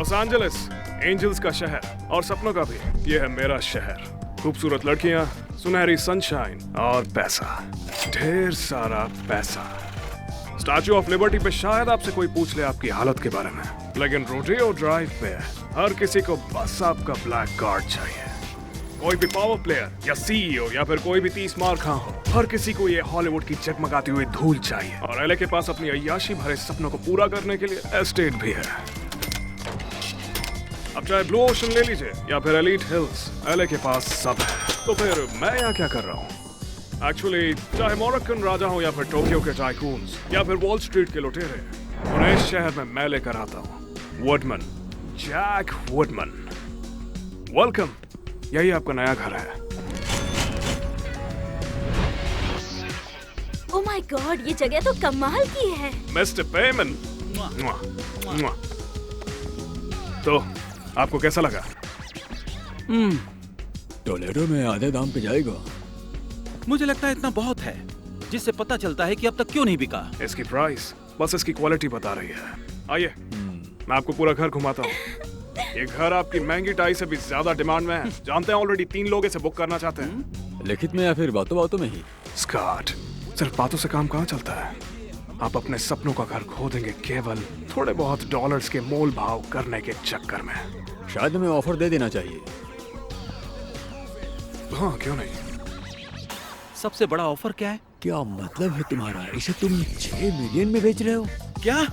Los Angeles, angels का शहर और सपनों का भी। ये है मेरा शहर। खूबसूरत लड़कियां, सुनहरी सनशाइन और पैसा, ढेर सारा पैसा। स्टैच्यू ऑफ लिबर्टी पे शायद आपसे कोई पूछ ले आपकी हालत के बारे में, लेकिन रोडेओ ड्राइव पे हर किसी को बस आपका ब्लैक कार्ड चाहिए। कोई भी पावर प्लेयर या सीईओ या फिर कोई भी 30 मार खां हो, हर किसी को ये हॉलीवुड की जगमगाती हुई धूल चाहिए। और एले के पास अपनी अय्याशी भरे सपनों को पूरा करने के लिए एस्टेट भी है। अब चाहे ब्लू ओशन ले लीजिए या फिर एलीट हिल्स, एले के पास सब है। तो फिर मैं यहाँ क्या कर रहा हूँ? एक्चुअली चाहे मोरक्कन राजा हो या फिर टोक्यो के टाइकून्स या फिर वॉल स्ट्रीट के लुटेरे, उन्हें इस शहर में मैं लेकर आता हूँ। वुडमन, जैक वुडमन। वेलकम, यही आपका नया घर है। ओह माय गॉड, ये जगह तो कमाल की है। मिस्टर पेमन, तो आपको कैसा लगा? टोलेडो में आधे दाम पे जाएगा। मुझे लगता है इतना बहुत है, जिससे पता चलता है कि अब तक क्यों नहीं बिका। इसकी प्राइस बस इसकी क्वालिटी बता रही है। आइए, मैं आपको पूरा घर घुमाता हूँ। ये घर आपकी महंगी टाई से भी ज्यादा डिमांड में है। जानते हैं ऑलरेडी 3 लोग इसे बुक करना चाहते हैं। लिखित में या फिर बातों बातों में ही? स्कॉट, सिर्फ बातों से काम कहाँ चलता है। आप अपने सपनों का घर खो देंगे केवल थोड़े बहुत डॉलर्स के मोल भाव करने के चक्कर में। शायद हमें ऑफर दे देना चाहिए। हाँ, क्यों नहीं। सबसे बड़ा ऑफर क्या है? क्या मतलब है तुम्हारा? इसे तुम 6 मिलियन में बेच रहे हो? क्या?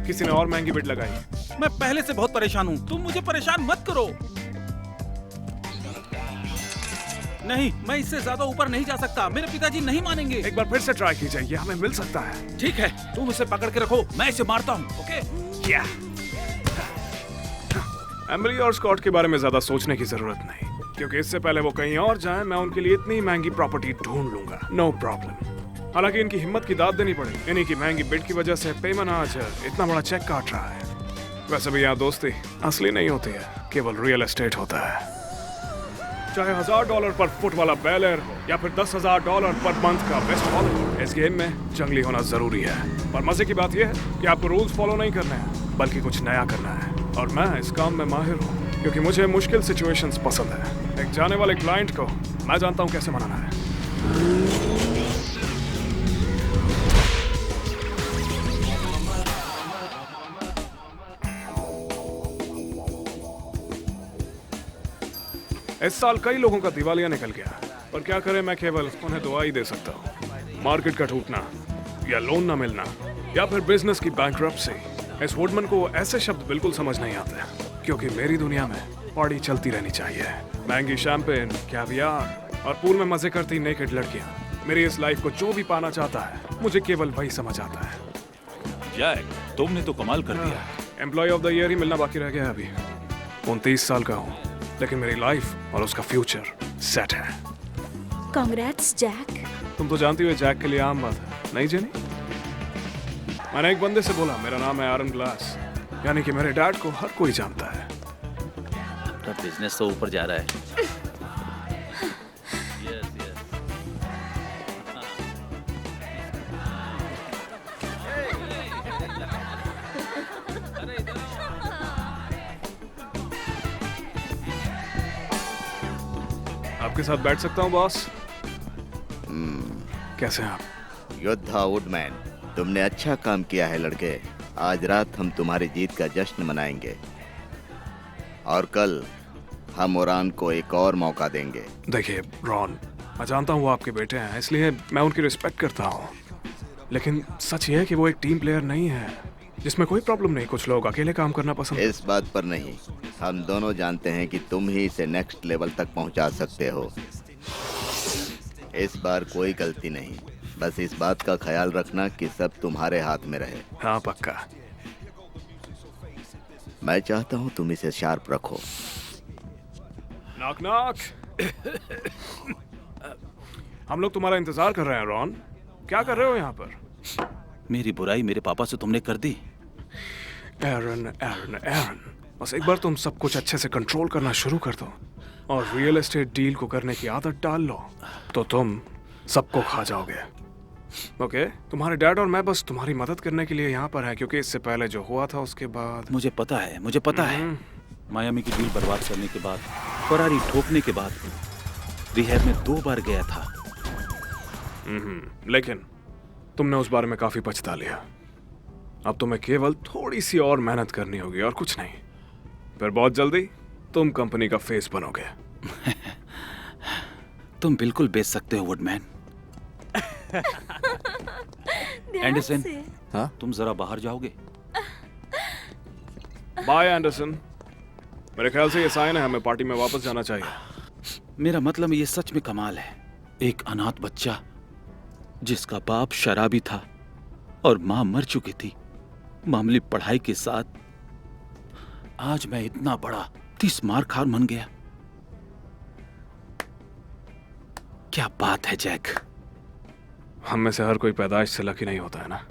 किसी ने और महंगी बिड लगाई। मैं पहले से बहुत परेशान हूँ, तुम मुझे परेशान मत करो। नहीं, मैं इससे ज्यादा ऊपर नहीं जा सकता, मेरे पिताजी नहीं मानेंगे। एक बार फिर से ट्राई कीजिए, ये हमें मिल सकता है। ठीक है, तुम इसे पकड़ के रखो, मैं इसे मारता हूँ। ओके? क्या? एमिली और स्कॉट के बारे में ज्यादा सोचने की जरूरत नहीं, क्योंकि इससे पहले वो कहीं और जाएं, मैं उनके लिए इतनी महंगी प्रॉपर्टी ढूंढ लूंगा। No problem. हालांकि इनकी हिम्मत की दाद देनी पड़ेगी। इन्हीं की महंगी बिड की वजह से पेमन आज इतना बड़ा चेक काट रहा है। वैसे भी यहाँ दोस्ती असली नहीं होती है, केवल रियल एस्टेट होता है। चाहे $1000 पर फुट वाला बेल एयर हो या फिर $10,000 पर मंथ का वेस्ट हॉलीवुड, इस गेम में जंगली होना जरूरी है। पर मजे की बात यह है कि आपको रूल्स फॉलो नहीं करने हैं, बल्कि कुछ नया करना है। और मैं इस काम में माहिर हूँ, क्योंकि मुझे मुश्किल सिचुएशंस पसंद है। एक जाने वाले क्लाइंट को मैं जानता हूँ कैसे मनाना है। इस साल कई लोगों का दिवालिया निकल गया, पर क्या करें, मैं केवल उन्हें दुआ ही दे सकता हूँ। मार्केट का टूटना या लोन ना मिलना या फिर बिजनेस की बैंकरप्सी, इस वुडमन को ऐसे शब्द बिल्कुल समझ नहीं आते, क्योंकि मेरी दुनिया में पार्टी चलती रहनी चाहिए। महंगी शैंपेन, कैवियार और पूल में मजे करती नेकेड लड़कियां। मेरी इस लाइफ को जो भी पाना चाहता है, मुझे केवल वही समझ आता है। जैक, तुमने तो कमाल कर दिया। एम्प्लॉय ऑफ द ईयर ही मिलना बाकी रह गया है अभी। 29 साल का हूँ, लेकिन मेरी लाइफ और उसका फ्यूचर सेट है। Congrats Jack. तुम तो जानती हो जैक के लिए आम बात है, नहीं जेनी? मैंने एक बंदे से बोला मेरा नाम है आरन ग्लास, यानी कि मेरे डैड को हर कोई जानता है। तो बिजनेस तो ऊपर जा रहा है। आपके साथ बैठ सकता हूँ बॉस? कैसे हैं आप? योद्धा वुडमैन, तुमने अच्छा काम किया है लड़के। आज रात हम तुम्हारी जीत का जश्न मनाएंगे और कल हम ओरान को एक और मौका देंगे। देखिए रॉन, मैं जानता हूँ वो आपके बेटे हैं, इसलिए मैं उनकी रिस्पेक्ट करता हूँ, लेकिन सच ये है कि वो एक टीम प्लेयर नहीं है, जिसमें कोई प्रॉब्लम नहीं। कुछ लोग अकेले काम करना पसंद। इस बात पर नहीं, हम दोनों जानते हैं कि तुम ही इसे नेक्स्ट लेवल तक पहुंचा सकते हो। इस बार कोई गलती नहीं, बस इस बात का ख्याल रखना कि सब तुम्हारे हाथ में रहे। हाँ पक्का। मैं चाहता हूँ तुम इसे शार्प रखो। Knock knock. हम लोग तुम्हारा इंतजार कर रहे हैं रॉन। क्या कर रहे हो यहाँ पर? मेरी बुराई मेरे पापा से तुमने कर दी। एरन एरन एरन, बस एक बार तुम सब कुछ अच्छे से कंट्रोल करना शुरू कर दो और रियल एस्टेट डील को करने की आदत डाल लो, तो तुम सबको खा जाओगे। ओके, तुम्हारे डैड और मैं बस तुम्हारी मदद करने के लिए यहाँ पर है, क्योंकि इससे पहले जो हुआ था उसके बाद। मुझे पता है। मायामी की डील बर्बाद करने के बाद, फरारी ठोकने के बाद रिहैब में 2 बार गया था। लेकिन तुमने उस बारे में काफी पछता लिया। अब तुम्हें केवल थोड़ी सी और मेहनत करनी होगी और कुछ नहीं। फिर बहुत जल्दी तुम कंपनी का फेस बनोगे। तुम बिल्कुल बेच सकते हो वुडमैन। एंडरसन, हाँ? तुम जरा बाहर जाओगे? Bye Anderson. मेरे ख्याल से ये साइन है, हमें पार्टी में वापस जाना चाहिए। मेरा मतलब ये सच में कमाल है। एक अनाथ बच्चा जिसका बाप शराबी था और मां मर चुकी थी, मामूली पढ़ाई के साथ आज मैं इतना बड़ा 30 मार बन गया। क्या बात है जैक। हम में से हर कोई पैदाइश से लकी नहीं होता है ना।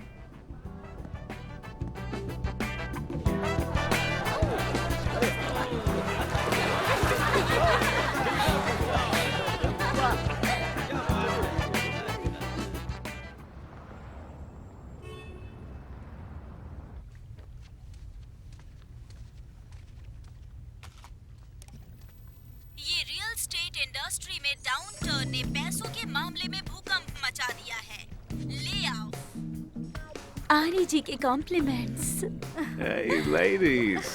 ये रियल एस्टेट इंडस्ट्री में डाउनटर्न ने पैसों के मामले में भूकंप मचा दिया है। ले आओ आनी जी के कॉम्प्लीमेंट्स। Hey ladies,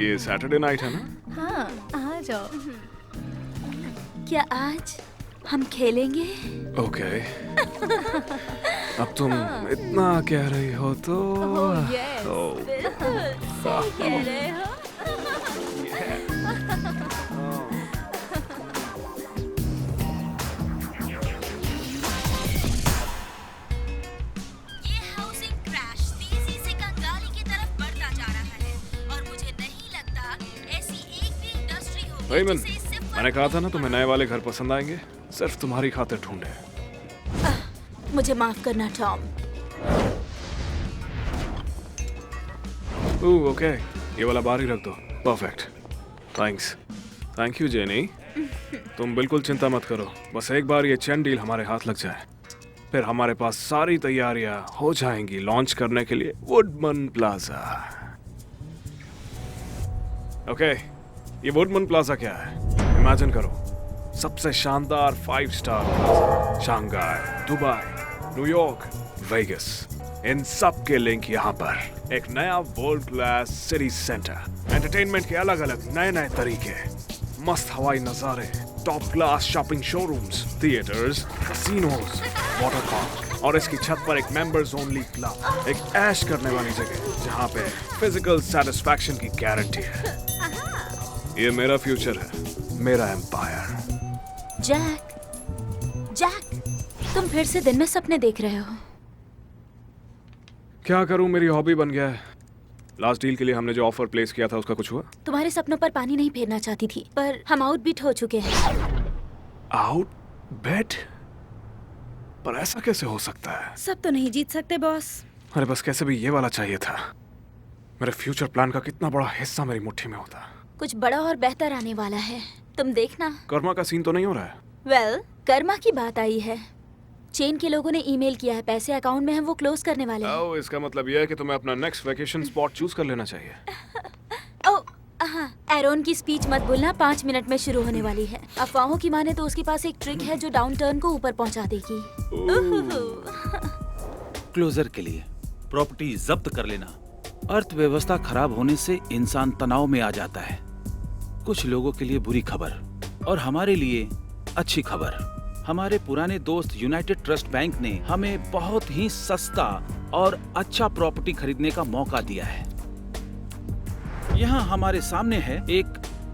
ये सैटरडे नाइट है ना? हाँ, आ जाओ। क्या आज हम खेलेंगे? ओके। अब तुम इतना कह रही हो तो ओह, बिल्कुल सही कह रहे हो। ये हाउसिंग क्रैश तेजी से कंगाली की तरफ बढ़ता जा रहा है और मुझे नहीं लगता ऐसी एक भी इंडस्ट्री होगी रेमन, जिसे इससे मैंने कहा था ना तुम्हें नए वाले घर पसंद आएंगे। सिर्फ तुम्हारी खातिर ढूंढे। मुझे माफ करना टॉम। ओह ओके, ये वाला बाहर ही रख दो। Perfect, thanks. Thank you jenny. तुम बिल्कुल चिंता मत करो, बस एक बार ये चेन डील हमारे हाथ लग जाए, फिर हमारे पास सारी तैयारियां हो जाएंगी लॉन्च करने के लिए वुडमन प्लाजा। ओके, ये वुडमन प्लाजा क्या है? इमेजिन करो, सबसे शानदार 5 star plaza. Shanghai, Dubai, New York, Vegas, इन सब के लिंक यहाँ पर। एक नया world class city centre, entertainment के अलग अलग नए नए तरीके, मस्त हवाई नजारे, top class shopping showrooms, theatres, casinos, water park और इसकी छत पर एक मेंबर्स ओनली क्लब, एक ऐश करने वाली जगह जहाँ पे फिजिकल सेटिस्फैक्शन की गारंटी है। ये मेरा फ्यूचर है, मेरा एम्पायर। जैक, तुम फिर से दिन में सपने देख रहे हो? क्या करूं, मेरी हॉबी बन गया है। लास्ट डील के लिए हमने जो ऑफर प्लेस किया था उसका कुछ हुआ? तुम्हारे सपनों पर पानी नहीं फेरना चाहती थी, पर हम आउटबीट हो चुके हैं। आउट बेट? पर ऐसा कैसे हो सकता है? सब तो नहीं जीत सकते बॉस। अरे बस कैसे भी ये वाला चाहिए था। मेरे फ्यूचर प्लान का कितना बड़ा हिस्सा मेरी मुट्ठी में होता। कुछ बड़ा और बेहतर आने वाला है, तुम देखना। कर्मा का सीन तो नहीं हो रहा है? वेल, कर्मा की बात आई है। चेन के लोगों ने ईमेल किया है, पैसे अकाउंट में हैं, वो क्लोज करने वाले हैं। ओह, इसका मतलब यह है कि तुम्हें अपना नेक्स्ट वेकेशन स्पॉट चूज कर लेना चाहिए। ओह हाँ, एरोन की स्पीच मत भूलना, 5 मिनट में शुरू होने वाली है। अफवाहों की माने तो उसके पास एक ट्रिक है जो डाउनटर्न को ऊपर पहुंचा देगी। क्लोजर के लिए प्रॉपर्टी जब्त कर लेना। अर्थव्यवस्था खराब होने से इंसान तनाव में आ जाता है। कुछ लोगों के लिए बुरी खबर और हमारे लिए अच्छी खबर। हमारे पुराने दोस्त यूनाइटेड ट्रस्ट बैंक ने हमें बहुत ही सस्ता और अच्छा प्रॉपर्टी खरीदने का मौका दिया है। यहाँ हमारे सामने है एक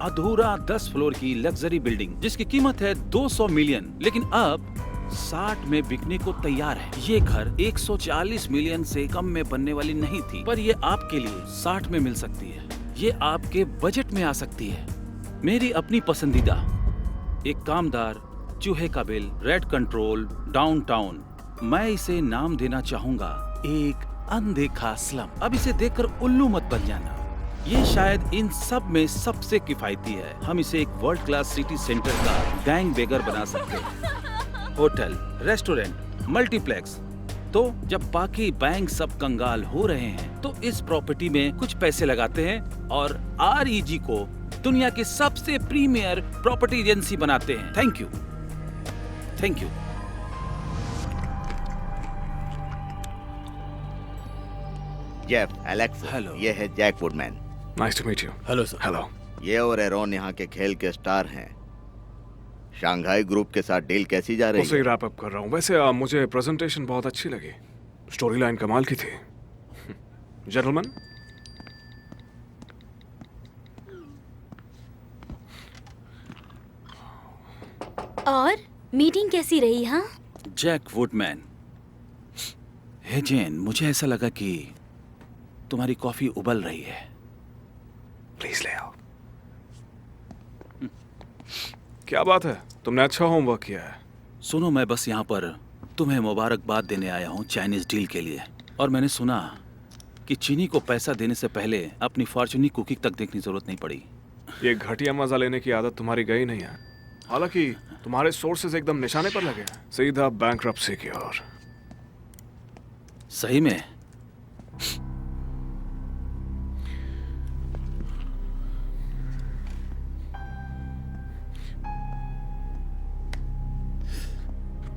अधूरा 10 फ्लोर की लग्जरी बिल्डिंग जिसकी कीमत है 200 मिलियन, लेकिन अब 60 में बिकने को तैयार है। ये घर 140 मिलियन से कम में बनने वाली नहीं थी, पर ये आपके लिए 60 में मिल सकती है। ये आपके बजट में आ सकती है। मेरी अपनी पसंदीदा, एक कामदार, चूहे का बिल, रेड कंट्रोल, डाउनटाउन। मैं इसे नाम देना चाहूंगा एक अनदेखा स्लम। अब इसे देखकर उल्लू मत बन जाना। ये शायद इन सब में सबसे किफायती है। हम इसे एक वर्ल्ड क्लास सिटी सेंटर का गैंग बेगर बना सकते हैं। Hotel, restaurant, multiplex. तो जब बाकी बैंक सब कंगाल हो रहे हैं तो इस प्रॉपर्टी में कुछ पैसे लगाते हैं और REG को दुनिया की सबसे प्रीमियर प्रॉपर्टी एजेंसी बनाते हैं। Thank you, thank you. Jeff, Alex, Hello. ये है Jack Woodman. Nice to meet you. Hello sir. Hello. ये और एरोन यहाँ के खेल के स्टार हैं। शंघाई ग्रुप के साथ डील कैसी जा रही उसे है? ही रैप अप कर रहा हूँ। वैसे मुझे प्रेजेंटेशन बहुत अच्छी लगी, स्टोरी लाइन कमाल की थी। जेंटलमैन, और मीटिंग कैसी रही? हाँ, जैक वुडमैन। हे जेन, मुझे ऐसा लगा कि तुम्हारी कॉफी उबल रही है। प्लीज ले आओ। क्या बात है, तुमने अच्छा होमवर्क किया है। सुनो, मैं बस यहाँ पर तुम्हें मुबारकबाद देने आया हूँ चाइनीज डील के लिए। और मैंने सुना कि चीनी को पैसा देने से पहले अपनी फॉर्चूनी कुकिंग तक देखने की जरूरत नहीं पड़ी। ये घटिया मजा लेने की आदत तुम्हारी गई नहीं है। हालांकि तुम्हारे सोर्सेज एकदम निशाने पर लगे हैं, सीधा बैंकरप्सी की ओर। सही में?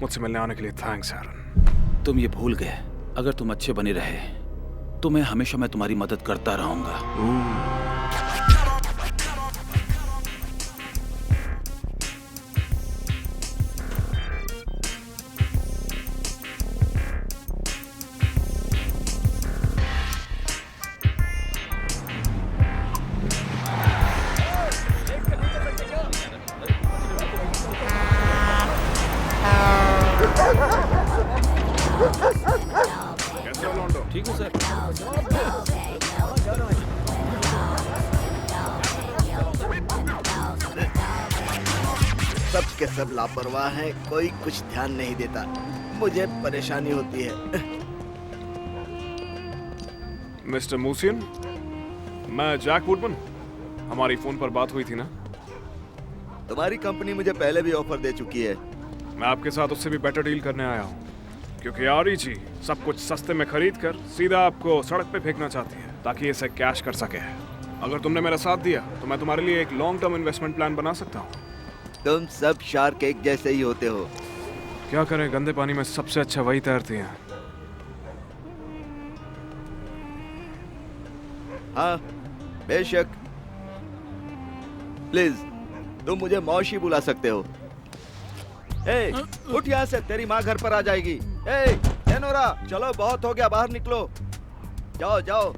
मुझसे मिलने आने के लिए थैंक्स एरन। तुम ये भूल गए, अगर तुम अच्छे बने रहे तो मैं तुम्हारी मदद करता रहूंगा। कैसे हो लॉन्डो? ठीक है सर। सब के सब लापरवाह हैं, कोई कुछ ध्यान नहीं देता। मुझे परेशानी होती है। मिस्टर मूसियन, मैं जैक वुडमैन। हमारी फोन पर बात हुई थी ना? तुम्हारी कंपनी मुझे पहले भी ऑफर दे चुकी है। मैं आपके साथ उससे भी बेटर डील करने आया हूँ, क्योंकि REG सब कुछ सस्ते में खरीद कर सीधा आपको सड़क पे फेंकना चाहती है ताकि इसे कैश कर सके। अगर तुमने मेरा साथ दिया तो मैं तुम्हारे लिए एक लॉन्ग टर्म इन्वेस्टमेंट प्लान बना सकता हूँ। तुम सब शार्क एक जैसे ही होते हो। क्या करें, गंदे पानी में सबसे अच्छा वही तैरती हैं। हाँ, बेशक। प्लीज, तुम मुझे मौसी बुला सकते हो। ए, उठ यहाँ से, तेरी माँ घर पर आ जाएगी। ए, एनोरा, चलो बहुत हो गया, बाहर निकलो। जाओ जाओ।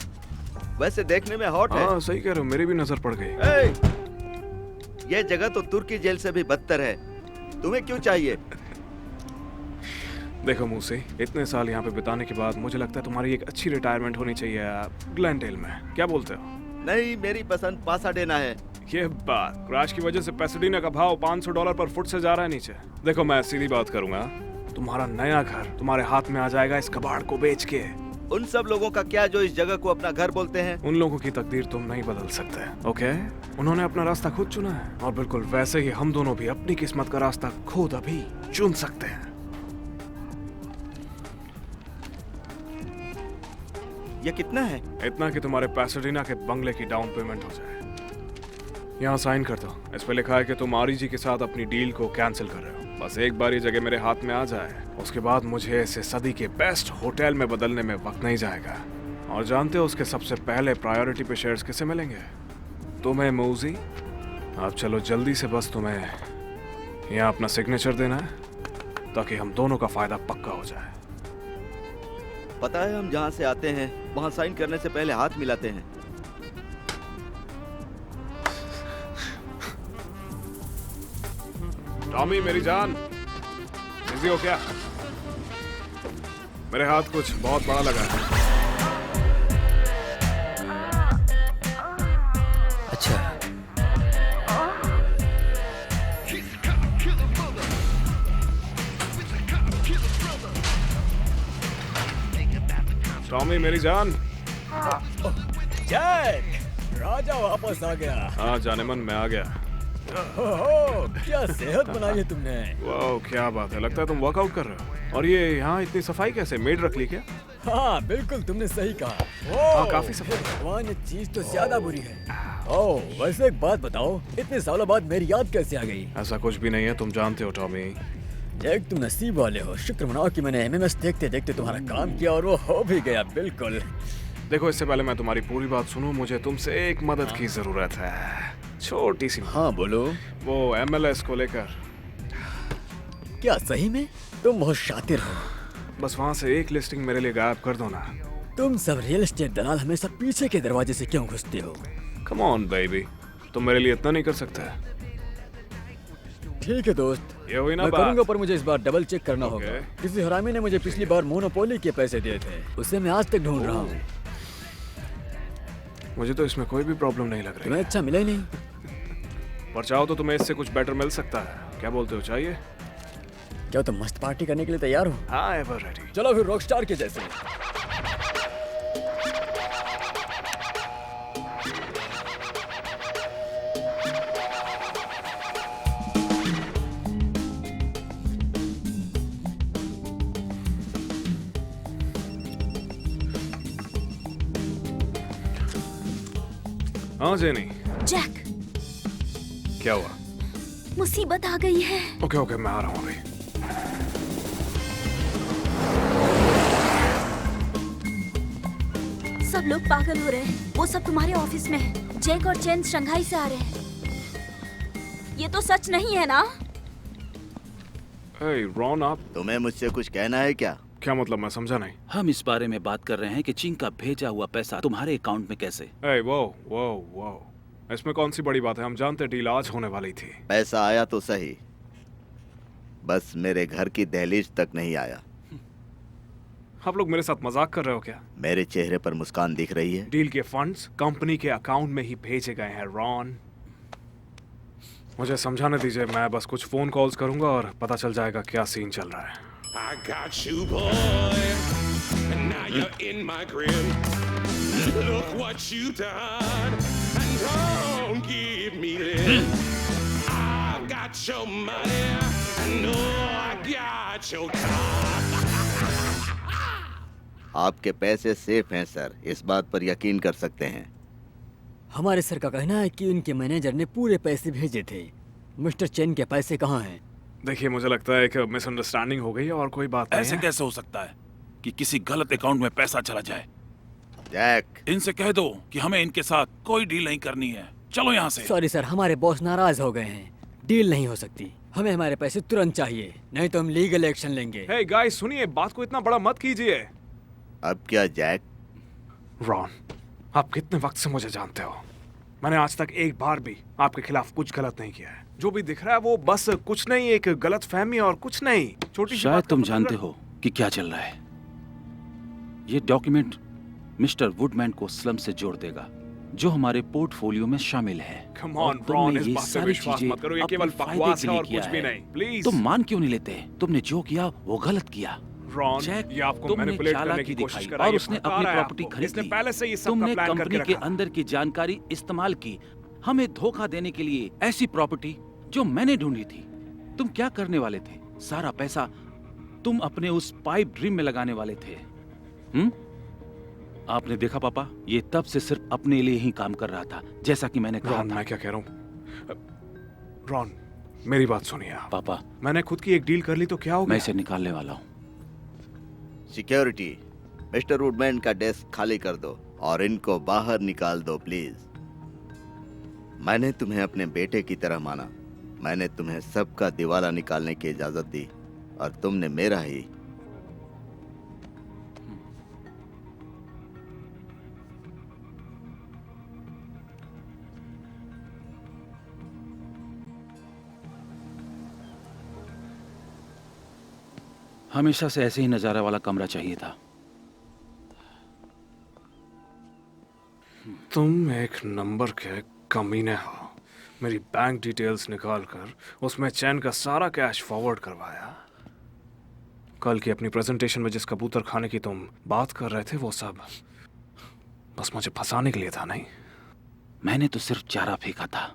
वैसे देखने में हॉट है। हाँ सही कह रहे हो, मेरी भी नजर पड़ गई। ए, ये जगह तो तुर्की जेल से भी बदतर है। तुम्हें क्यों चाहिए? देखो मूसी, इतने साल यहाँ पे बिताने के बाद मुझे लगता है तुम्हारी एक अच्छी रिटायरमेंट होनी चाहिए ग्लेनडेल में। क्या बोलते हो? नहीं, मेरी पसंद पासाडेना है। ये बात, क्रैश की वजह से पैसाडेना का भाव $500 पर फुट से जा रहा है नीचे। देखो, मैं सीधी बात करूंगा, तुम्हारा नया घर तुम्हारे हाथ में आ जाएगा इस कबाड़ को बेच के। उन सब लोगों का क्या जो इस जगह को अपना घर बोलते हैं? उन लोगों की तकदीर तुम नहीं बदल सकते, ओके? उन्होंने अपना रास्ता खुद चुना है, और बिल्कुल वैसे ही हम दोनों भी अपनी किस्मत का रास्ता खुद अभी चुन सकते हैं। ये कितना है? इतना कि तुम्हारे पैसाडेना के बंगले की डाउन पेमेंट हो जाए। यहाँ साइन कर दो। इस पे लिखा है कि तुम REG के साथ अपनी डील को कैंसिल कर रहे हो। बस एक बार ये जगह मेरे हाथ में आ जाए, उसके बाद मुझे इसे सदी के बेस्ट होटल में बदलने में वक्त नहीं जाएगा। और जानते हो उसके सबसे पहले प्रायोरिटी पे शेयर्स किसे मिलेंगे? तुम्हें मूजी। अब चलो जल्दी से, बस तुम्हें यहाँ अपना सिग्नेचर देना है ताकि हम दोनों का फायदा पक्का हो जाए। पता है, हम जहाँ से आते हैं वहाँ साइन करने से पहले हाथ मिलाते हैं। टॉमी मेरी जान, बिजी हो क्या? मेरे हाथ कुछ बहुत बड़ा लगा है। अच्छा, टॉमी मेरी जान। जैक, राजा वापस आ गया। हाँ जाने मन, मैं आ गया। ओहो, क्या सेहत बनाई है तुमने। वाह क्या बात है, लगता है तुम वर्कआउट कर रहे हो। और ये यहाँ इतनी सफाई कैसे? मेड रख ली क्या? हाँ बिल्कुल, तुमने सही कहा। हाँ, काफी सफाई। भगवान, ये चीज तो ज्यादा बुरी है। ओह, वैसे एक बात बताओ, इतने सालों बाद मेरी याद कैसे आ गई? ऐसा कुछ भी नहीं है, तुम जानते हो टॉमी। जैक, तुम नसीब वाले हो। शुक्र मनाओ कि मैंने एमएमएस देखते देखते तुम्हारा काम किया और वो हो भी गया। बिल्कुल। देखो, इससे पहले मैं तुम्हारी पूरी बात सुनूं, मुझे तुमसे एक मदद की जरूरत है, छोटी सी। हाँ बोलो। वो MLS को लेकर। क्या सही में? तुम बहुत शातिर हो। बस वहाँ से एक लिस्टिंग मेरे लिए गायब कर दो ना। तुम सब रियल एस्टेट दलाल हमेशा पीछे के दरवाजे से क्यों घुसते हो? कम ऑन बेबी, तुम मेरे लिए इतना नहीं कर सकते? ठीक है दोस्त, ये हुई ना मैं बात। करूंगा, पर मुझे इस बार डबल चेक करना होगा। ओके। किसी हरामी ने मुझे पिछली बार मोनोपोली के पैसे दिए थे, उसे मैं आज तक ढूंढ रहा हूँ। मुझे तो इसमें कोई भी प्रॉब्लम नहीं लग रही। तुम्हें अच्छा मिला ही नहीं? पर चाहो तो तुम्हें इससे कुछ बेटर मिल सकता है। क्या बोलते हो, चाहिए? क्या तुम मस्त पार्टी करने के लिए तैयार हो? हाँ, एवर रेडी। चलो फिर रॉकस्टार के जैसे। हाँ जेनी, जैक, क्या हुआ? मुसीबत आ गई है। ओके ओके, मैं आ रहा हूँ अभी। सब लोग पागल हो रहे हैं। वो सब तुम्हारे ऑफिस में है। जैक और चेन शंघाई से आ रहे हैं। ये तो सच नहीं है ना? हे रॉन, आप तुम्हें मुझसे कुछ कहना है क्या? क्या मतलब? मैं समझा नहीं। हम इस बारे में बात कर रहे हैं कि चिंग का भेजा हुआ पैसा तुम्हारे अकाउंट में कैसे? हे वो इसमें कौन सी बड़ी बात है? हम जानते डील आज होने वाली थी। पैसा आया तो सही, बस मेरे घर की दहलीज तक नहीं आया। आप लोग मेरे साथ मजाक कर रहे हो क्या? मेरे चेहरे पर मुस्कान दिख रही है। डील के फंड्स कंपनी के अकाउंट में ही भेजे गए हैं रॉन। मुझे समझाने दीजिए, मैं बस कुछ फोन कॉल्स करूंगा और पता चल जाएगा क्या सीन चल रहा है। I got you, boy, and now you're in my grip. Look what you done, and don't give me lip. I've got your money, and oh, I got your car. आपके पैसे सेफ हैं sir, इस बात पर यकीन कर सकते हैं। हमारे सर का कहना है कि उनके मैनेजर ने पूरे पैसे भेजे थे। मिस्टर चेन के पैसे कहाँ हैं? देखिए, मुझे लगता है कि मिसअंडरस्टैंडिंग हो गई है और कोई बात नहीं ऐसे है। कैसे हो सकता है कि किसी गलत अकाउंट में पैसा चला जाए? जैक, इनसे कह दो कि हमें इनके साथ कोई डील नहीं करनी है। चलो यहाँ से। सॉरी सर, हमारे बॉस नाराज हो गए हैं। डील नहीं हो सकती। हमें हमारे पैसे तुरंत चाहिए, नहीं तो हम लीगल एक्शन लेंगे। हे गाइस, सुनिए, बात को इतना बड़ा मत कीजिए। अब क्या जैक? रॉन, आप कितने वक्त से मुझे जानते हो? मैंने आज तक एक बार भी आपके खिलाफ कुछ गलत नहीं किया है। जो भी दिख रहा है वो बस कुछ नहीं, एक गलत फहमी और कुछ नहीं। छोटी सी शायद बात का तुम मतलब जानते हो कि क्या चल रहा है। ये डॉक्यूमेंट मिस्टर वुडमैन को स्लम से जोड़ देगा, जो हमारे पोर्टफोलियो में शामिल है। Come और on, तुमने Ron, इस ये बात पे सारी विश्वास चीजें मत करो, ये अपने केवल फायदे बकवास के है लिए और किया कुछ भी है। नहीं। प्लीज तुम मान क्यों नहीं लेते? तुमने जो किया वो गलत किया। रॉन, जैक, ये आपको तुमने मैनिपुलेट करने चालाकी की कोशिश दिखाई कर रहा है। और ये उसने भड़का अपनी रहा है प्रॉपर्टी आपको। खरीद इसने ली। पहले से ये सब तुमने प्लान कंपनी करके के रखा। अंदर की जानकारी इस्तेमाल की, हमें धोखा देने के लिए। ऐसी प्रॉपर्टी जो मैंने ढूंढी थी। तुम क्या करने वाले थे? सारा पैसा तुम अपने उस पाइप ड्रीम में लगाने वाले थे। आपने देखा पापा, ये तब से सिर्फ अपने लिए ही काम कर रहा था, जैसा कि मैंने कहा रॉन, था। मैं क्या कह रहा हूँ? रॉन, मेरी बात सुनिए आप। पापा, मैंने खुद की एक डील कर ली तो क्या हो मैं गया? इसे निकालने वाला हूँ। सिक्योरिटी, मिस्टर वुडमैन का डेस्क खाली कर दो और इनको बाहर निकाल दो प्लीज। मैंने तुम्हें अपने बेटे की तरह माना। मैंने तुम्हें सबका दिवाला निकालने की इजाजत दी और तुमने मेरा ही। हमेशा से ऐसे ही नजारा वाला कमरा चाहिए था। तुम एक नंबर के कमीने हो। मेरी बैंक डिटेल्स निकालकर उसमें चैन का सारा कैश फॉरवर्ड करवाया। कल की अपनी प्रेजेंटेशन में जिस कबूतर खाने की तुम बात कर रहे थे, वो सब बस मुझे फंसाने के लिए था, नहीं? मैंने तो सिर्फ चारा फेंका था।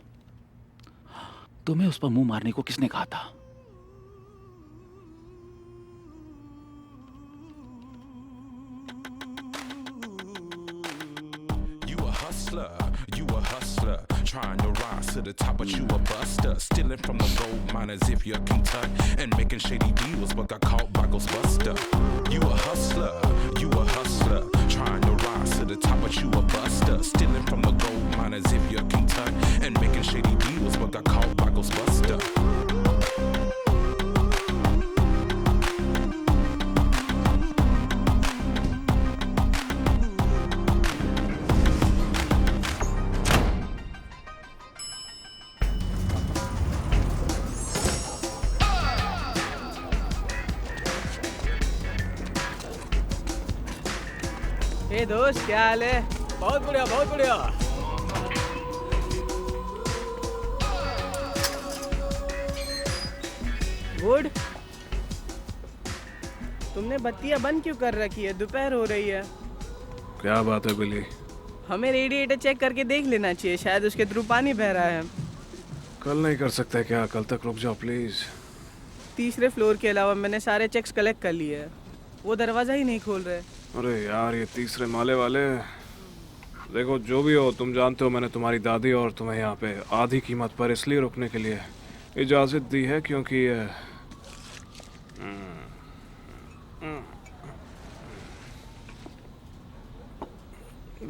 तुम्हें उस पर मुंह मारने को किसने कहा था? hustler, you a hustler. Trying to rise to the top, but you a buster. Stealing from the gold miners if you're King Tut. And making shady deals, but got caught by Ghostbuster. You a hustler, you a hustler. Trying to rise to the top, but you a buster. Stealing from the gold miners if you're King Tut. And making shady deals, but got caught by Ghostbuster. हे दोस्त, क्या हाल है? बहुत बढ़िया, बहुत बढ़िया। Would, तुमने बत्तियां बंद क्यों कर रखी है? दोपहर हो रही है। क्या बात है बिली? हमें रेडिएटर चेक करके देख लेना चाहिए, शायद उसके थ्रू पानी बह रहा है। कल नहीं कर सकते क्या? कल तक रुक जाओ प्लीज। तीसरे फ्लोर के अलावा मैंने सारे चेक्स कलेक्ट कर लिए हैं। वो दरवाजा ही नहीं खोल रहे। अरे यार, ये तीसरे माले वाले। देखो जो भी हो, तुम जानते हो मैंने तुम्हारी दादी और तुम्हें यहाँ पे आधी कीमत पर इसलिए रुकने के लिए इजाज़त दी है क्योंकि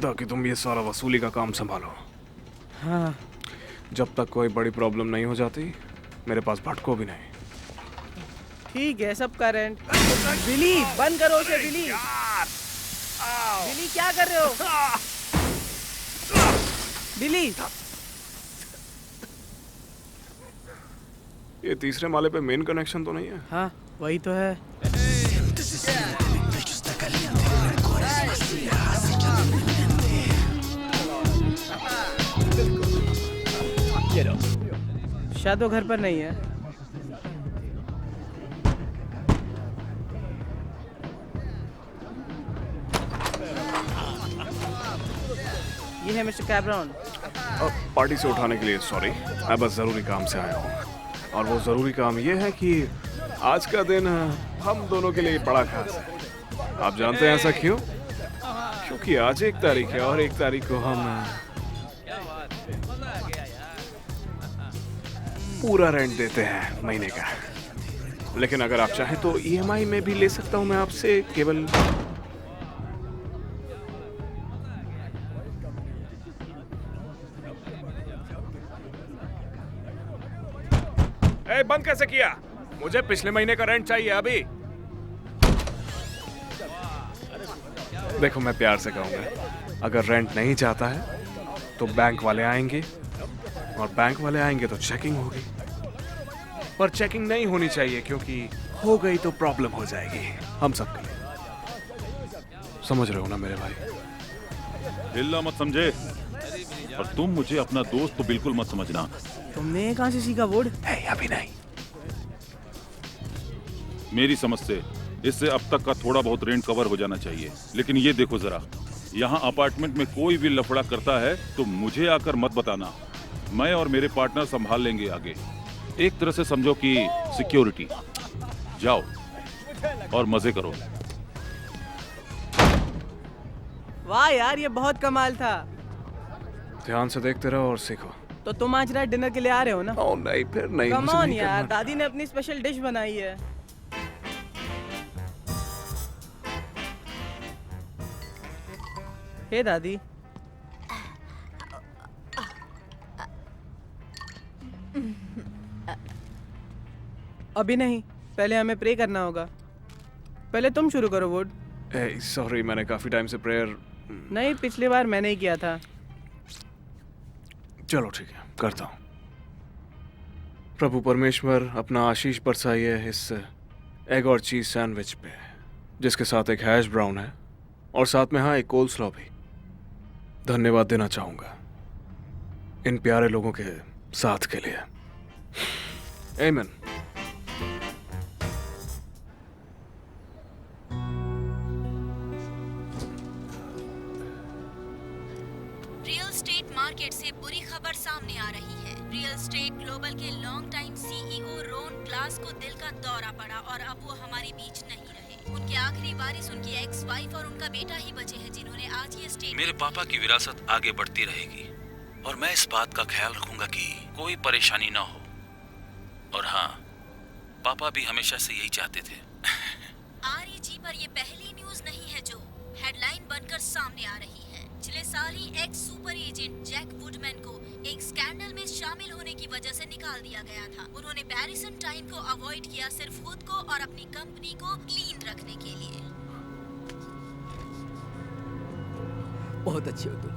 ताकि तुम ये सारा वसूली का काम संभालो। हाँ, जब तक कोई बड़ी प्रॉब्लम नहीं हो जाती मेरे पास भटको भी नहीं। ठीक है, सबका रेंट। बिली, बंद करो उसे। बिली, बिली क्या कर रहे हो? बिली, ये तीसरे माले पे मेन कनेक्शन तो नहीं है? हाँ वही तो है। शायद वो घर पर नहीं है। ये है मिस्टर कैब्रॉन। पार्टी से उठाने के लिए सॉरी, मैं बस ज़रूरी काम से आया हूँ। और वो ज़रूरी काम ये है कि आज का दिन हम दोनों के लिए बड़ा खास है। आप जानते हैं ऐसा क्यों? क्योंकि आज 1 तारीख है और 1 तारीख को हम पूरा रेंट देते हैं महीने का। लेकिन अगर आप चाहें तो EMI में भी ले सकता हूँ मैं आपसे, केवल बंद कैसे किया? मुझे पिछले महीने का रेंट चाहिए अभी। देखो मैं प्यार से कहूंगा, अगर रेंट नहीं चाहता है तो बैंक वाले आएंगे, और बैंक वाले आएंगे तो चेकिंग होगी। पर चेकिंग नहीं होनी चाहिए क्योंकि हो गई तो प्रॉब्लम हो जाएगी हम सबके लिए। समझ रहे हो ना मेरे भाई? हिल्ला मत समझे, और तुम मुझे अपना दोस्त तो बिल्कुल मत समझना। तुमने ये कहाँ से सीखा वुड? अभी नहीं। मेरी समझ से इससे अब तक का थोड़ा बहुत रेंट कवर हो जाना चाहिए। लेकिन ये देखो जरा, यहाँ अपार्टमेंट में कोई भी लफड़ा करता है तो मुझे आकर मत बताना। मैं और मेरे पार्टनर संभाल लेंगे आगे। एक तरह से समझो कि सिक्योरिटी। जाओ और मजे करो। वाह यार, ये बहुत कमाल था। ध्यान से देखते रहो और सीखो। तो तुम आज रात डिनर के लिए आ रहे हो ना? ओह नहीं, फिर नहीं। कम मुझे ऑन नहीं यार, करना। दादी ने अपनी स्पेशल डिश बनाई है। हे दादी। अभी नहीं, पहले हमें प्रे करना होगा। पहले तुम शुरू करो वुड। सॉरी, मैंने काफी टाइम से प्रेयर। नहीं, पिछली बार मैंने ही किया था। चलो ठीक है, करता हूँ। प्रभु परमेश्वर, अपना आशीष बरसाइए इस एग और चीज सैंडविच पे, जिसके साथ एक हैश ब्राउन है और साथ में हाँ एक कोल्स्लॉ भी। धन्यवाद देना चाहूंगा इन प्यारे लोगों के साथ के लिए। आमीन। रियल स्टेट मार्केट से बुरी खबर सामने आ रही है। रियल स्टेट ग्लोबल के लॉन्ग टाइम CEO रोन ग्लास को दिल का दौरा पड़ा और अब वो हमारे बीच नहीं रहे। उनके आखिरी वारिस उनकी एक्स वाइफ और उनका बेटा ही बचे हैं जिन्होंने आज ये स्टेटमेंट। मेरे पापा की विरासत आगे बढ़ती रहेगी और मैं इस बात का ख्याल रखूंगा कि कोई परेशानी ना हो। और हाँ, पापा भी हमेशा से यही चाहते थे। आरईजी पर ये पहली न्यूज नहीं है जो हेडलाइन बनकर सामने आ रही है। पिछले साल ही ex super agent Jack Woodman को एक स्कैंडल में शामिल होने की वजह से निकाल दिया गया था। उन्होंने पैरिसन टाइम को अवॉइड किया सिर्फ खुद को और अपनी कंपनी को क्लीन रखने के लिए। बहुत अच्छे हो तुम।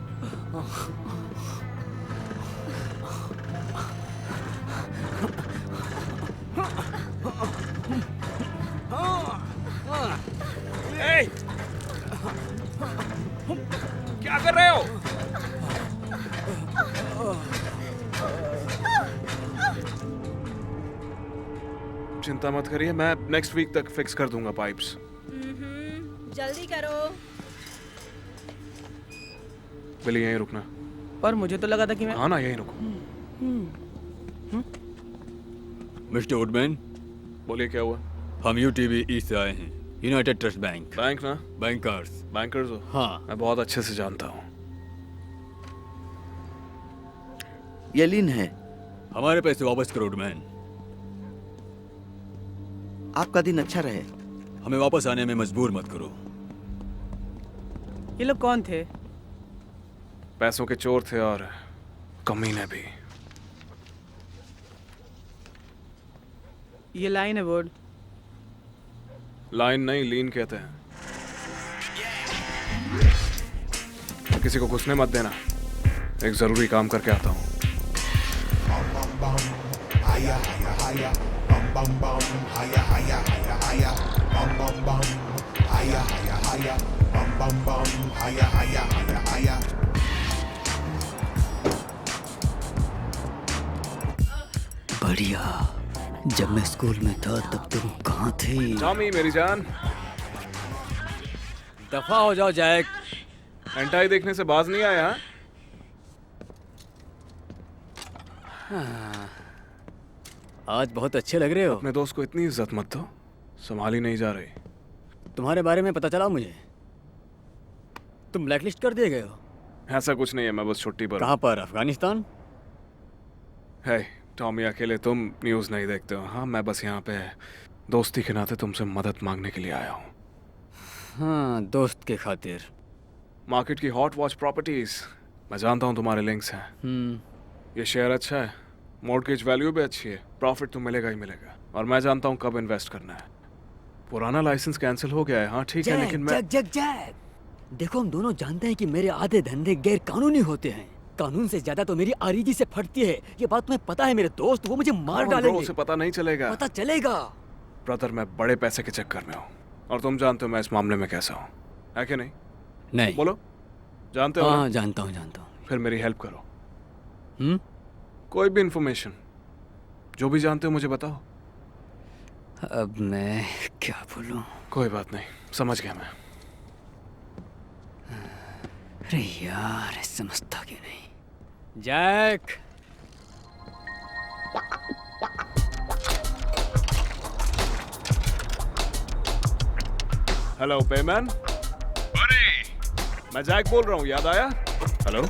Hey! क्या कर रहे हो? चिंता मत करिए, मैं नेक्स्ट वीक तक फिक्स कर दूंगा पाइप्स। जल्दी करो। बिली यहीं रुकना। पर मुझे तो लगा था कि मैं हाँ ना, यहीं रुको। मिस्टर वुडमैन, बोलिए क्या हुआ? हम यूटीवी ईस्ट से आए हैं, यूनाइटेड ट्रस्ट बैंक। बैंक ना? बैंकर्स। बैंकर्स हो? हाँ। मैं बहुत अच्छे से जानता हूँ। ये लीन है। हमारे पैसे वापस करो वुडमैन। आपका दिन अच्छा रहे। हमें वापस आने में मजबूर मत करो। ये लोग कौन थे? पैसों के चोर थे और कमीने भी। ये लाइन है बोर्ड। लाइन नहीं, लीन कहते हैं। किसी को घुसने मत देना, एक जरूरी काम करके आता हूँ। बढ़िया। जब मैं स्कूल में था तब तुम कहाँ थे? टॉमी मेरी जान, दफा हो जाओ जैक। एंटाई देखने से बाज नहीं आया? हाँ। आज बहुत अच्छे लग रहे हो। अपने दोस्त को इतनी इज्जत मत दो, संभाली नहीं जा रही। तुम्हारे बारे में पता चला मुझे, तुम ब्लैकलिस्ट कर दिए गए हो। ऐसा कुछ नहीं है, मैं बस छुट्टी पर। कहाँ पर? अफगानिस्तान? है टॉमी, अकेले तुम न्यूज़ नहीं देखते हो। हाँ, मैं बस यहाँ पे दोस्ती के नाते तुमसे मदद मांगने के लिए आया हूँ। हाँ, दोस्त के खातिर। मार्केट की हॉट वॉच प्रॉपर्टीज, मैं जानता हूँ तुम्हारे लिंक्स हैं। ये शेयर अच्छा है, मॉर्गेज वैल्यू भी अच्छी है, प्रॉफिट तो मिलेगा ही मिलेगा। और मैं जानता हूँ कब इन्वेस्ट करना है। पुराना लाइसेंस कैंसिल हो गया है। हाँ ठीक है, लेकिन मैं जैक, देखो हम दोनों जानते हैं कि मेरे आधे धंधे गैर कानूनी होते हैं। कानून से ज्यादा तो मेरी आरईजी से फटती है। ये बात तुम्हें पता है मेरे दोस्त, वो मुझे मार डालेंगे। उसे पता नहीं चलेगा। पता चलेगा। ब्रदर, मैं बड़े पैसे के चक्कर में हूँ और तुम जानते हो मैं इस मामले में कैसा हूँ, है कि नहीं? नहीं। बोलो, जानते हो? हाँ, जानता हूँ। फिर मेरी हेल्प करो। हम्म? कोई भी इंफॉर्मेशन जो भी जानते हो मुझे बताओ। अब मैं क्या बोलूं? कोई बात नहीं, समझ गया मैं। अरे यार, समझता क्यों नहीं? जैक, हेलो पेमैन। मैं जैक बोल रहा हूँ, याद आया? Hello,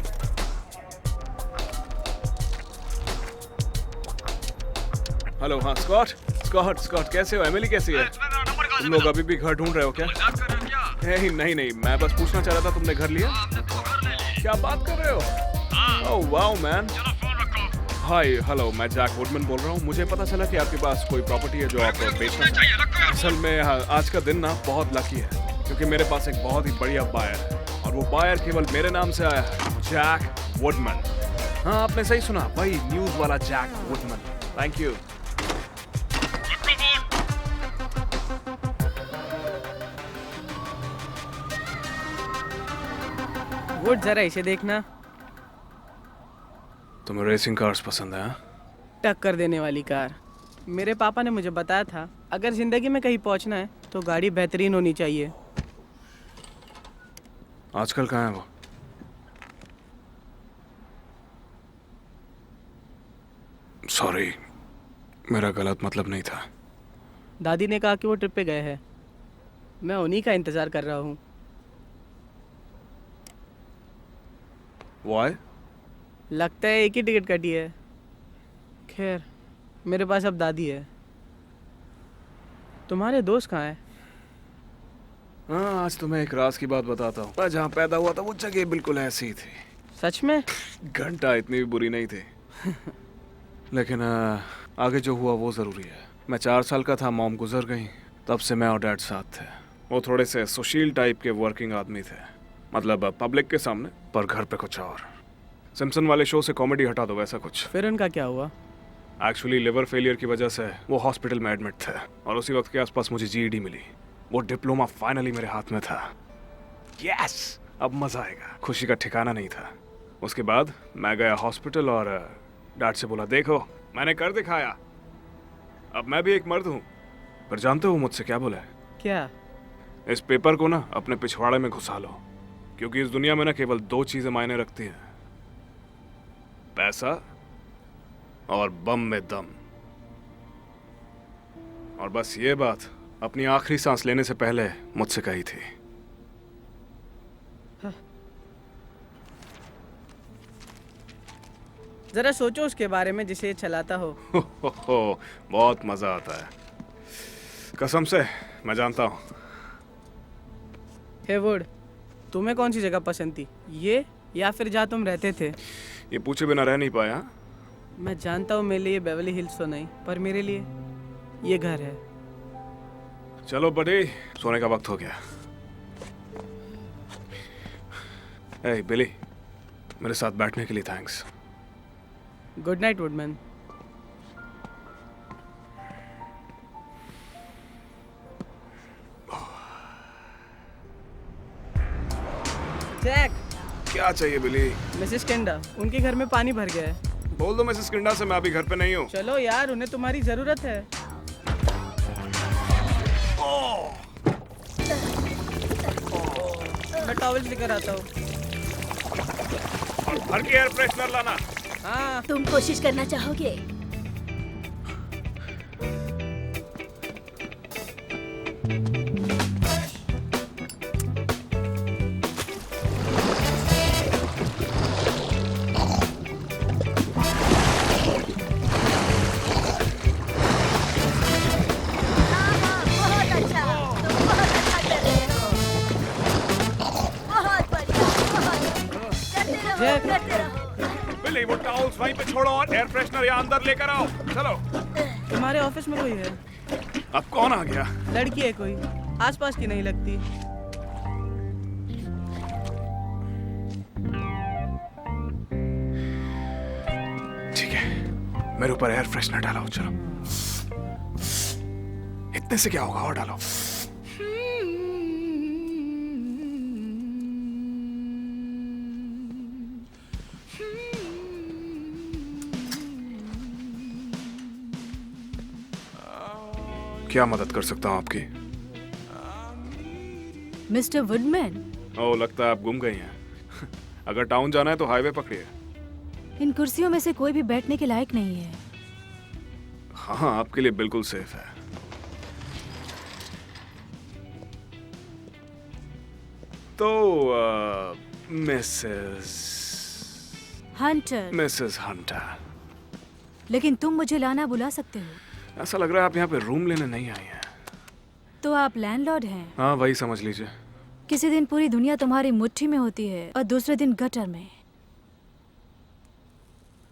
hello. हाँ स्कॉट कैसे हो? एमिली कैसी है? तुम लोग अभी भी घर ढूंढ रहे हो क्या? नहीं, मैं बस पूछना चाह रहा था, तुमने घर लिया? क्या बात कर रहे हो? Oh wow man. Hi, hello, मैं जैक वुडमैन बोल रहा हूँ। मुझे पता चला कि आपके पास कोई प्रॉपर्टी है जो आप बेचना चाहते हैं। असल में आज का दिन ना बहुत लकी है क्योंकि मेरे पास एक बहुत ही बढ़िया बायर है और वो बायर केवल मेरे नाम से आया है, जैक वुडमैन। हाँ, आपने सही सुना, वही न्यूज वाला Jack Woodman. Thank you. Wood, जरा इसे देखना। तुम्हें रेसिंग कार्स पसंद है? हाँ? टक्कर देने वाली कार। मेरे पापा ने मुझे बताया था अगर जिंदगी में कहीं पहुंचना है तो गाड़ी बेहतरीन होनी चाहिए। आजकल कहाँ है वो? सॉरी, मेरा गलत मतलब नहीं था। दादी ने कहा कि वो ट्रिप पे गए हैं। मैं उन्हीं का इंतजार कर रहा हूँ। Why? लगता है एक ही टिकट कटी है। खैर, मेरे पास अब दादी है। तुम्हारे दोस्त कहाँ हैं? हाँ, आज तुम्हें एक राज की बात बताता हूँ। मैं जहाँ पैदा हुआ था वो जगह बिल्कुल ऐसी ही थी। सच में? घंटा इतनी भी बुरी नहीं थी। लेकिन आगे जो हुआ वो जरूरी है। मैं 4 साल का था, मॉम गुजर गई। तब से मैं और डैड साथ थे। वो थोड़े से सुशील टाइप के वर्किंग आदमी थे, मतलब पब्लिक के सामने, पर घर पे कुछ और। सिम्पसन वाले शो से कॉमेडी हटा दो, वैसा कुछ। फिर उनका क्या हुआ? एक्चुअली लिवर फेलियर की वजह से वो हॉस्पिटल में एडमिट थे, और उसी वक्त के आसपास मुझे जीईडी मिली। वो डिप्लोमा फाइनली मेरे हाथ में था। यस, अब मजा आएगा। खुशी का ठिकाना नहीं था। उसके बाद मैं गया हॉस्पिटल और डैड से बोला, देखो मैंने कर दिखाया, अब मैं भी एक मर्द हूँ। पर जानते हो मुझसे क्या बोला? क्या? इस पेपर को ना अपने पिछवाड़े में घुसा लो, क्योंकि इस दुनिया में ना केवल 2 चीजें मायने रखती हैं, पैसा और बम में दम। और बस ये बात अपनी आखिरी सांस लेने से पहले मुझसे कही थी। जरा सोचो उसके बारे में जिसे ये चलाता हो। बहुत मजा आता है, कसम से। मैं जानता हूँ। हे वुड, तुम्हें कौन सी जगह पसंद थी, ये या फिर जहाँ तुम रहते थे? ये पूछे बिना रह नहीं पाया। मैं जानता हूँ मेरे लिए बेवरली हिल्स तो नहीं, पर मेरे लिए ये घर है। चलो बड़ी, सोने का वक्त हो गया। ए बिली, मेरे साथ बैठने के लिए thanks. Good night Woodman. Jack, क्या चाहिए बिली? मिसेस केंडा, उनके घर में पानी भर गया है। बोल दो मिसेस किंडा से मैं अभी घर पे नहीं हूँ। चलो यार, उन्हें तुम्हारी जरूरत है। मैं टॉवल लेकर आता हूँ। और भर के एयर फ्रेशनर लाना। हाँ। तुम कोशिश करना चाहोगे? बिली, वो टॉवल्स वहीं पे छोड़ो और एयर फ्रेशनर यहाँ अंदर लेकर आओ। चलो। तुम्हारे ऑफिस में कोई है? अब कौन आ गया? लड़की है कोई, आसपास की नहीं लगती। ठीक है, मेरे ऊपर एयर फ्रेशनर डालो। चलो, इतने से क्या होगा, और डालो। क्या मदद कर सकता हूँ आपकी? मिस्टर वुडमैन, ओह, लगता है आप गुम गई हैं। अगर टाउन जाना है तो हाईवे पकड़िए। इन कुर्सियों में से कोई भी बैठने के लायक नहीं है। हाँ, आपके लिए बिल्कुल सेफ है। तो मिसेस हंटर, लेकिन तुम मुझे लाना बुला सकते हो। ऐसा लग रहा है आप यहाँ पे रूम लेने नहीं आई हैं। तो आप लैंडलॉर्ड हैं? हाँ, वही समझ लीजिए। किसी दिन पूरी दुनिया तुम्हारी मुट्ठी में होती है और दूसरे दिन गटर में।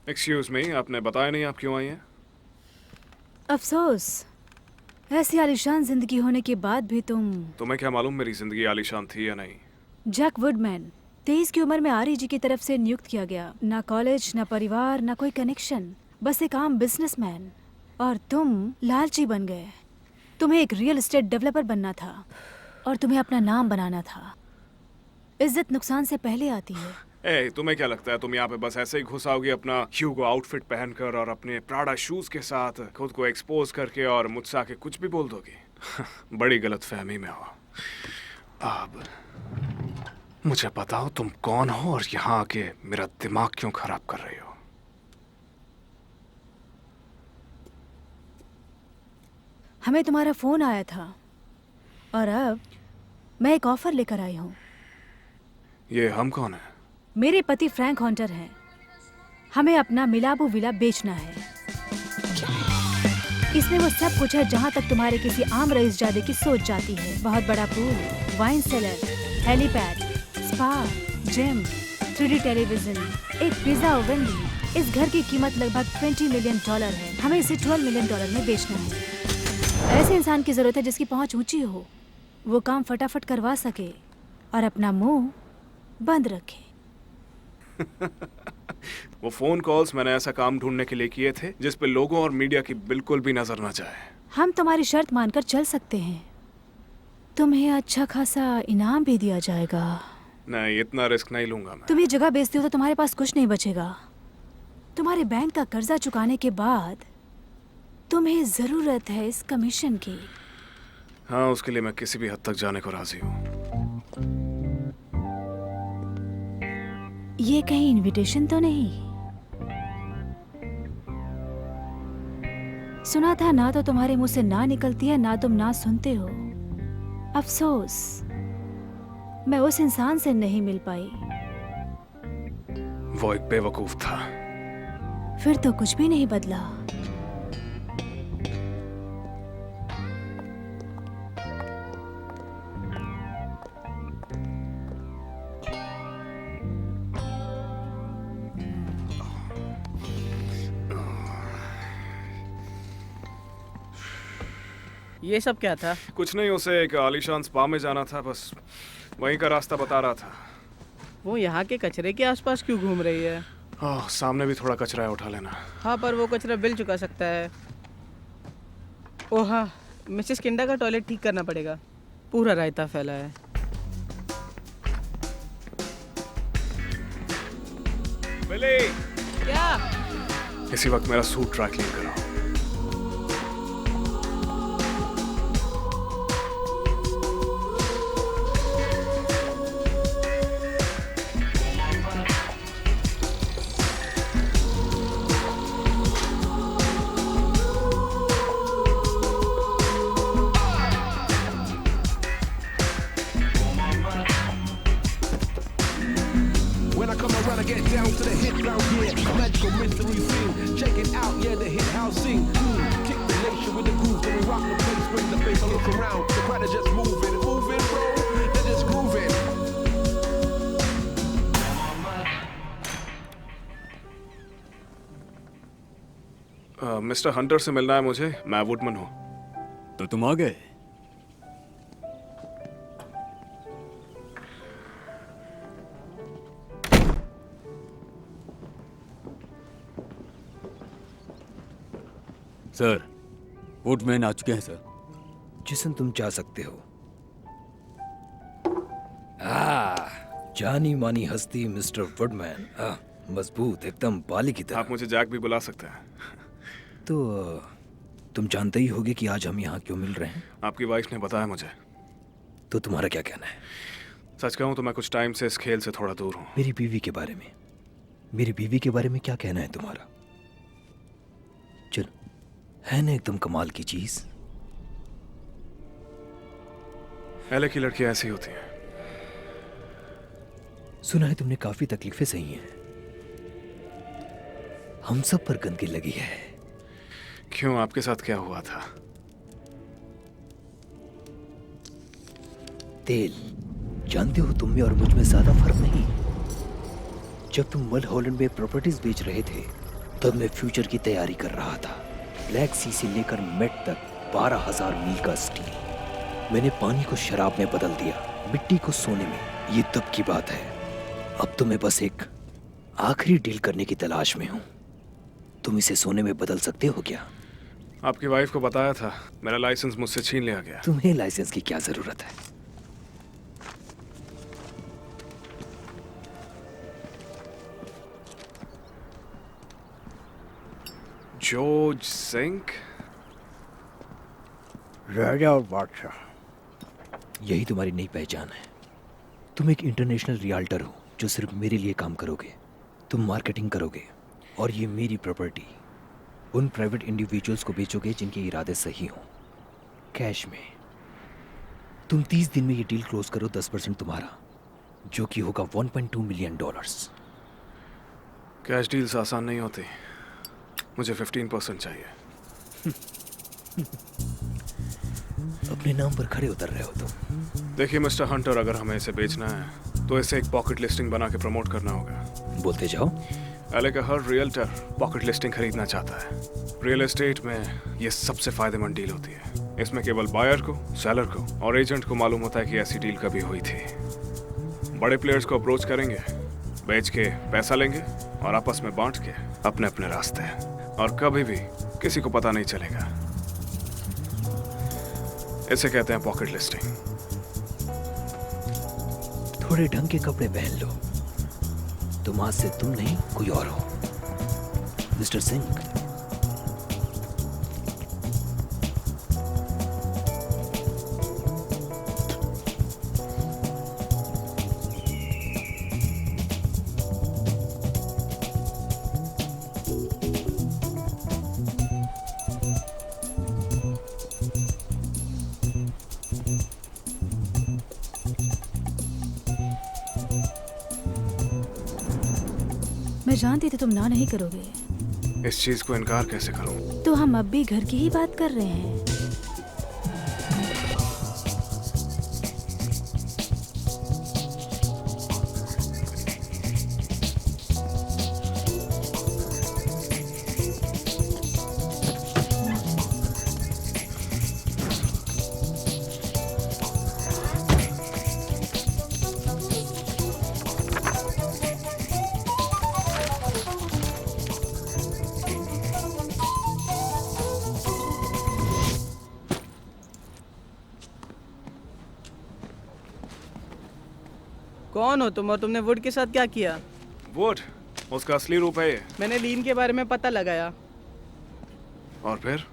एक्सक्यूज मी, आपने बताया नहीं आप क्यों आई हैं? अफसोस, ऐसी आलीशान जिंदगी होने के बाद भी तुम्हें क्या मालूम मेरी जिंदगी आलीशान थी या नहीं? जैक वुडमैन, 23 की उम्र में आरईजी की तरफ से नियुक्त किया गया। ना कॉलेज, ना परिवार, ना कोई कनेक्शन, बस एक आम बिजनेसमैन। और तुम लालची बन गए। तुम्हें एक रियल एस्टेट डेवलपर बनना था और तुम्हें अपना नाम बनाना था। इज्जत नुकसान से पहले आती है। ए, तुम्हें क्या लगता है तुम यहाँ पे बस ऐसे ही घुस आओगी अपना ह्यूगो आउटफिट पहनकर और अपने प्राडा शूज के साथ खुद को एक्सपोज करके और मुझसे आके कुछ भी बोल दोगी? बड़ी गलतफहमी में हो। अब मुझे बताओ तुम कौन हो और यहाँ आके मेरा दिमाग क्यों खराब कर रही हो? हमें तुम्हारा फोन आया था और अब मैं एक ऑफर लेकर आई हूँ। ये हम कौन है? मेरे पति फ्रैंक हॉन्टर हैं। हमें अपना मिलाबू विला बेचना है। इसमें वो सब कुछ है जहाँ तक तुम्हारे किसी आम रईस जादे की सोच जाती है। बहुत बड़ा pool, wine cellar, helipad, spa, gym, 3D television, एक पिज्जा ओवन भी। इस घर की कीमत लगभग $20 मिलियन है। हमें इसे $12 मिलियन में बेचना है। ऐसे इंसान की जरूरत है जिसकी पहुंच ऊंची हो, वो काम फटाफट करवा सके और अपना मुंह बंद रखे। वो फोन कॉल्स मैंने ऐसा काम ढूंढने के लिए किए थे जिस पे लोगों और मीडिया की बिल्कुल भी नजर न जाए। हम तुम्हारी शर्त मानकर चल सकते हैं। तुम्हें अच्छा खासा इनाम भी दिया जाएगा। नहीं, इतना रिस्क नहीं लूंगा मैं। तुम ये जगह बेचते हो तो तुम्हारे पास कुछ नहीं बचेगा। तुम्हारे बैंक का कर्जा चुकाने के बाद तुम्हें जरूरत है इस कमीशन की। हाँ, उसके लिए मैं किसी भी हद तक जाने को राजी हूँ। ये कहीं इनविटेशन तो नहीं? सुना था ना तो तुम्हारे मुंह से ना निकलती है, ना तुम ना सुनते हो। अफसोस, मैं उस इंसान से नहीं मिल पाई। वो एक बेवकूफ था। फिर तो कुछ भी नहीं बदला। ये सब क्या था? कुछ नहीं, उसे एक आलीशान स्पा में जाना था, बस वहीं का रास्ता बता रहा था। वो यहाँ के कचरे के आसपास क्यों घूम रही है? ओह, सामने भी थोड़ा कचरा है, उठा लेना। हाँ, पर वो कचरा बिल चुका सकता है। ओह हाँ, मिसेस किंडा का टॉयलेट ठीक करना पड़ेगा। पूरा रायता फैला है। बिली, क्या? इसी वक्त मेरा सूट ड्राई क्लीन कराओ। When I come around, I get down to the hit round here. Magical mystery scene. Check it out, yeah, the hit house scene. Kick the nation with the groove, then we rock the place, bring the bass, I look around. The crowd is just moving, moving, bro. They're just grooving. Mister Hunter से मिलना है मुझे। मैं वुडमन हूँ। तो तुम आ गए। Sir, woodman आ चुके हैं सर। जिसन तुम जा सकते हो। जानी मानी हस्ती मिस्टर वुडमैन। मजबूत, एकदम बाली की तरह। आप मुझे जैक भी बुला सकते हैं। तो तुम जानते ही होगे कि आज हम यहाँ क्यों मिल रहे हैं। आपकी वाइफ ने बताया मुझे। तो तुम्हारा क्या कहना है? सच कहूँ तो मैं कुछ टाइम से इस खेल से थोड़ा दूर हूँ। मेरी बीवी के बारे में, मेरी बीवी के बारे में क्या कहना है तुम्हारा? चलो, है ना एकदम कमाल की चीज। एले की लड़कियां ऐसी होती हैं। सुना है तुमने काफी तकलीफें सही हैं। हम सब पर गंदगी लगी है। क्यों, आपके साथ क्या हुआ था? तेल, जानते हो तुम में और मुझ में ज्यादा फर्क नहीं। जब तुम मलहोलैंड में प्रॉपर्टीज बेच रहे थे तब मैं फ्यूचर की तैयारी कर रहा था। ब्लैक सी से लेकर मेट तक 12,000 मील का स्टील। मैंने पानी को शराब में बदल दिया, मिट्टी को सोने में। ये तब की बात है। अब तो मैं बस एक आखिरी डील करने की तलाश में हूँ। तुम इसे सोने में बदल सकते हो क्या? आपकी वाइफ को बताया था, मेरा लाइसेंस मुझसे छीन लिया गया। तुम्हें लाइसेंस की क्या जरूरत है? जॉर्ज सिंक, राजा और बादशाह, यही तुम्हारी नई पहचान है। तुम एक इंटरनेशनल रियल्टर हो जो सिर्फ मेरे लिए काम करोगे। तुम मार्केटिंग करोगे और ये मेरी प्रॉपर्टी उन प्राइवेट इंडिविजुअल्स को बेचोगे जिनके इरादे सही हों, कैश में। तुम 30 दिन में ये डील क्लोज करो, 10% तुम्हारा, जो कि होगा $1.2 मिलियन। कैश डील्स आसान नहीं होती, मुझे 15% चाहिए। अपने नाम पर खड़े उतर रहे हो तुम। देखिए मिस्टर हंटर, अगर हमें इसे बेचना है तो इसे एक पॉकेट लिस्टिंग बना के प्रमोट करना होगा। बोलते जाओ। एलए का हर रियल्टर पॉकेट लिस्टिंग खरीदना चाहता है। रियल एस्टेट में ये सबसे फायदेमंद डील होती है। इसमें केवल बायर को, सेलर को और एजेंट को मालूम होता है कि ऐसी डील कभी हुई थी। बड़े प्लेयर्स को अप्रोच करेंगे, बेच के पैसा लेंगे और आपस में बांट के अपने अपने रास्ते, और कभी भी किसी को पता नहीं चलेगा। इसे कहते हैं पॉकेट लिस्टिंग। थोड़े ढंग के कपड़े पहन लो, तुम आज से तुम नहीं कोई और हो, मिस्टर सिंह। मैं जानती थी तुम ना नहीं करोगे। इस चीज को इनकार कैसे करूं? तो हम अब भी घर की ही बात कर रहे हैं। कौन हो तुम और तुमने वुड के साथ क्या किया? वुड उसका असली रूप है ये। मैंने लीन के बारे में पता लगाया। और फिर?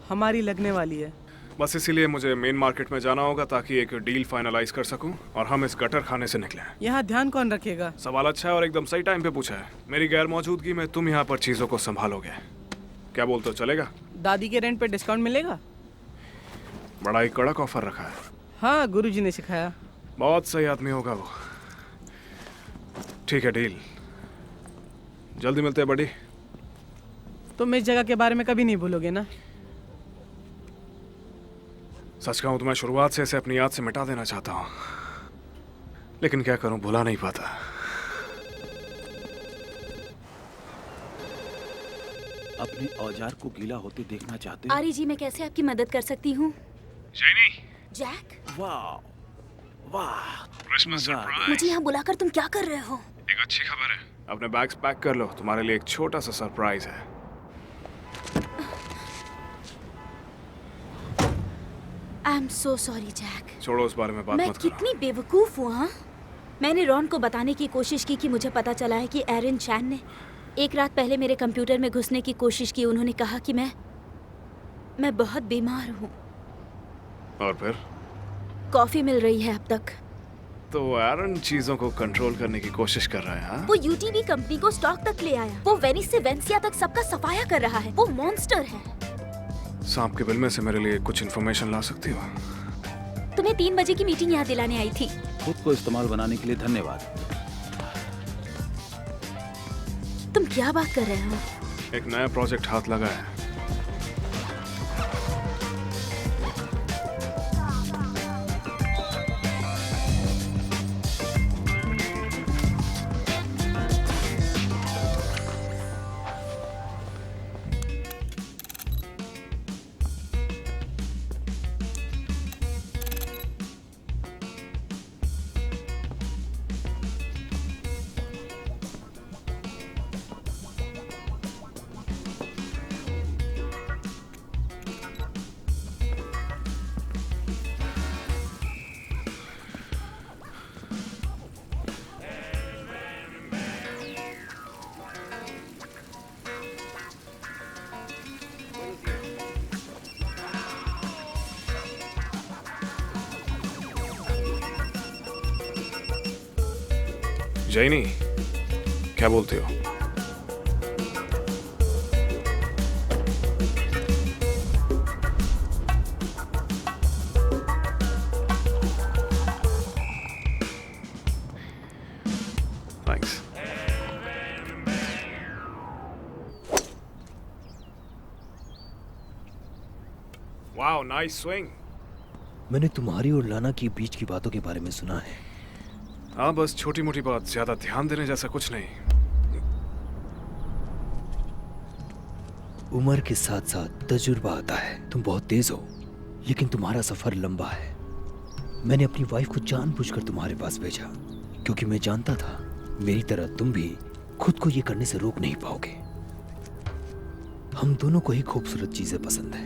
हमारी लगने वाली है। बस इसीलिए मुझे मेन मार्केट में जाना होगा ताकि एक डील फाइनलाइज कर सकूं और हम इस गटर खाने से निकलें। यहाँ ध्यान कौन रखेगा? सवाल अच्छा है और एकदम सही टाइम पे पूछा है। मेरी गैर मौजूदगी में तुम यहाँ पर चीजों को संभालोगे। क्या बोलते हो, चलेगा? दादी के रेंट पे डिस्काउंट मिलेगा? बड़ा ही कड़क ऑफर रखा है। हाँ, गुरुजी ने सिखाया। बहुत सही आदमी होगा वो। ठीक है, डील। जल्दी मिलते हैं बड़ी। तुम इस जगह के बारे में कभी नहीं भूलोगे ना? सच कहूं तो मैं शुरुआत से इसे अपनी याद से मिटा देना चाहता हूं, लेकिन क्या करूं, भुला नहीं पाता। अपने औजार को गीला होते देखना चाहते हो? आरी जी, मैं कैसे आपकी मदद कर सकती हूँ? जेनी। जैक, वाह वाह, क्रिसमस सरप्राइज। मुझे यहाँ बुलाकर तुम क्या कर रहे हो? एक अच्छी खबर है, अपने बैग्स पैक कर लो, तुम्हारे लिए एक छोटा सा सरप्राइज है। I am so sorry Jack. छोड़ो उस बारे में बात मैं मत करो। कितनी बेवकूफ हूँ। हाँ, मैंने रॉन को बताने की कोशिश की कि मुझे पता चला है कि एरन चैन ने एक रात पहले मेरे कंप्यूटर में घुसने की कोशिश की। उन्होंने कहा कि मैं बहुत बीमार हूँ। और फिर? कॉफी मिल रही है अब तक। तो एरन चीजों को कंट्रोल करने की कोशिश कर रहा है। हाँ? वो यूटीवी कंपनी को स्टॉक तक ले आया। वो वेनिस से वेंसिया तक सबका सफाया कर रहा है। वो मॉन्स्टर है। सांप के बिल में से मेरे लिए कुछ इन्फॉर्मेशन ला सकती हो? तुम्हें 3 बजे की मीटिंग याद दिलाने आई थी। खुद को इस्तेमाल बनाने के लिए धन्यवाद। तुम क्या बात कर रहे हो? एक नया प्रोजेक्ट हाथ लगा है। जेनी, क्या बोलते हो? Nice swing. मैंने तुम्हारी और लाना की बीच की बातों के बारे में सुना है। हाँ, बस छोटी मोटी बात, ज्यादा ध्यान देने जैसा कुछ नहीं। उम्र के साथ साथ तजुर्बा आता है। तुम बहुत तेज हो, लेकिन तुम्हारा सफर लंबा है। मैंने अपनी वाइफ को जानबूझकर तुम्हारे पास भेजा, क्योंकि मैं जानता था मेरी तरह तुम भी खुद को ये करने से रोक नहीं पाओगे। हम दोनों को ही खूबसूरत चीजें पसंद है,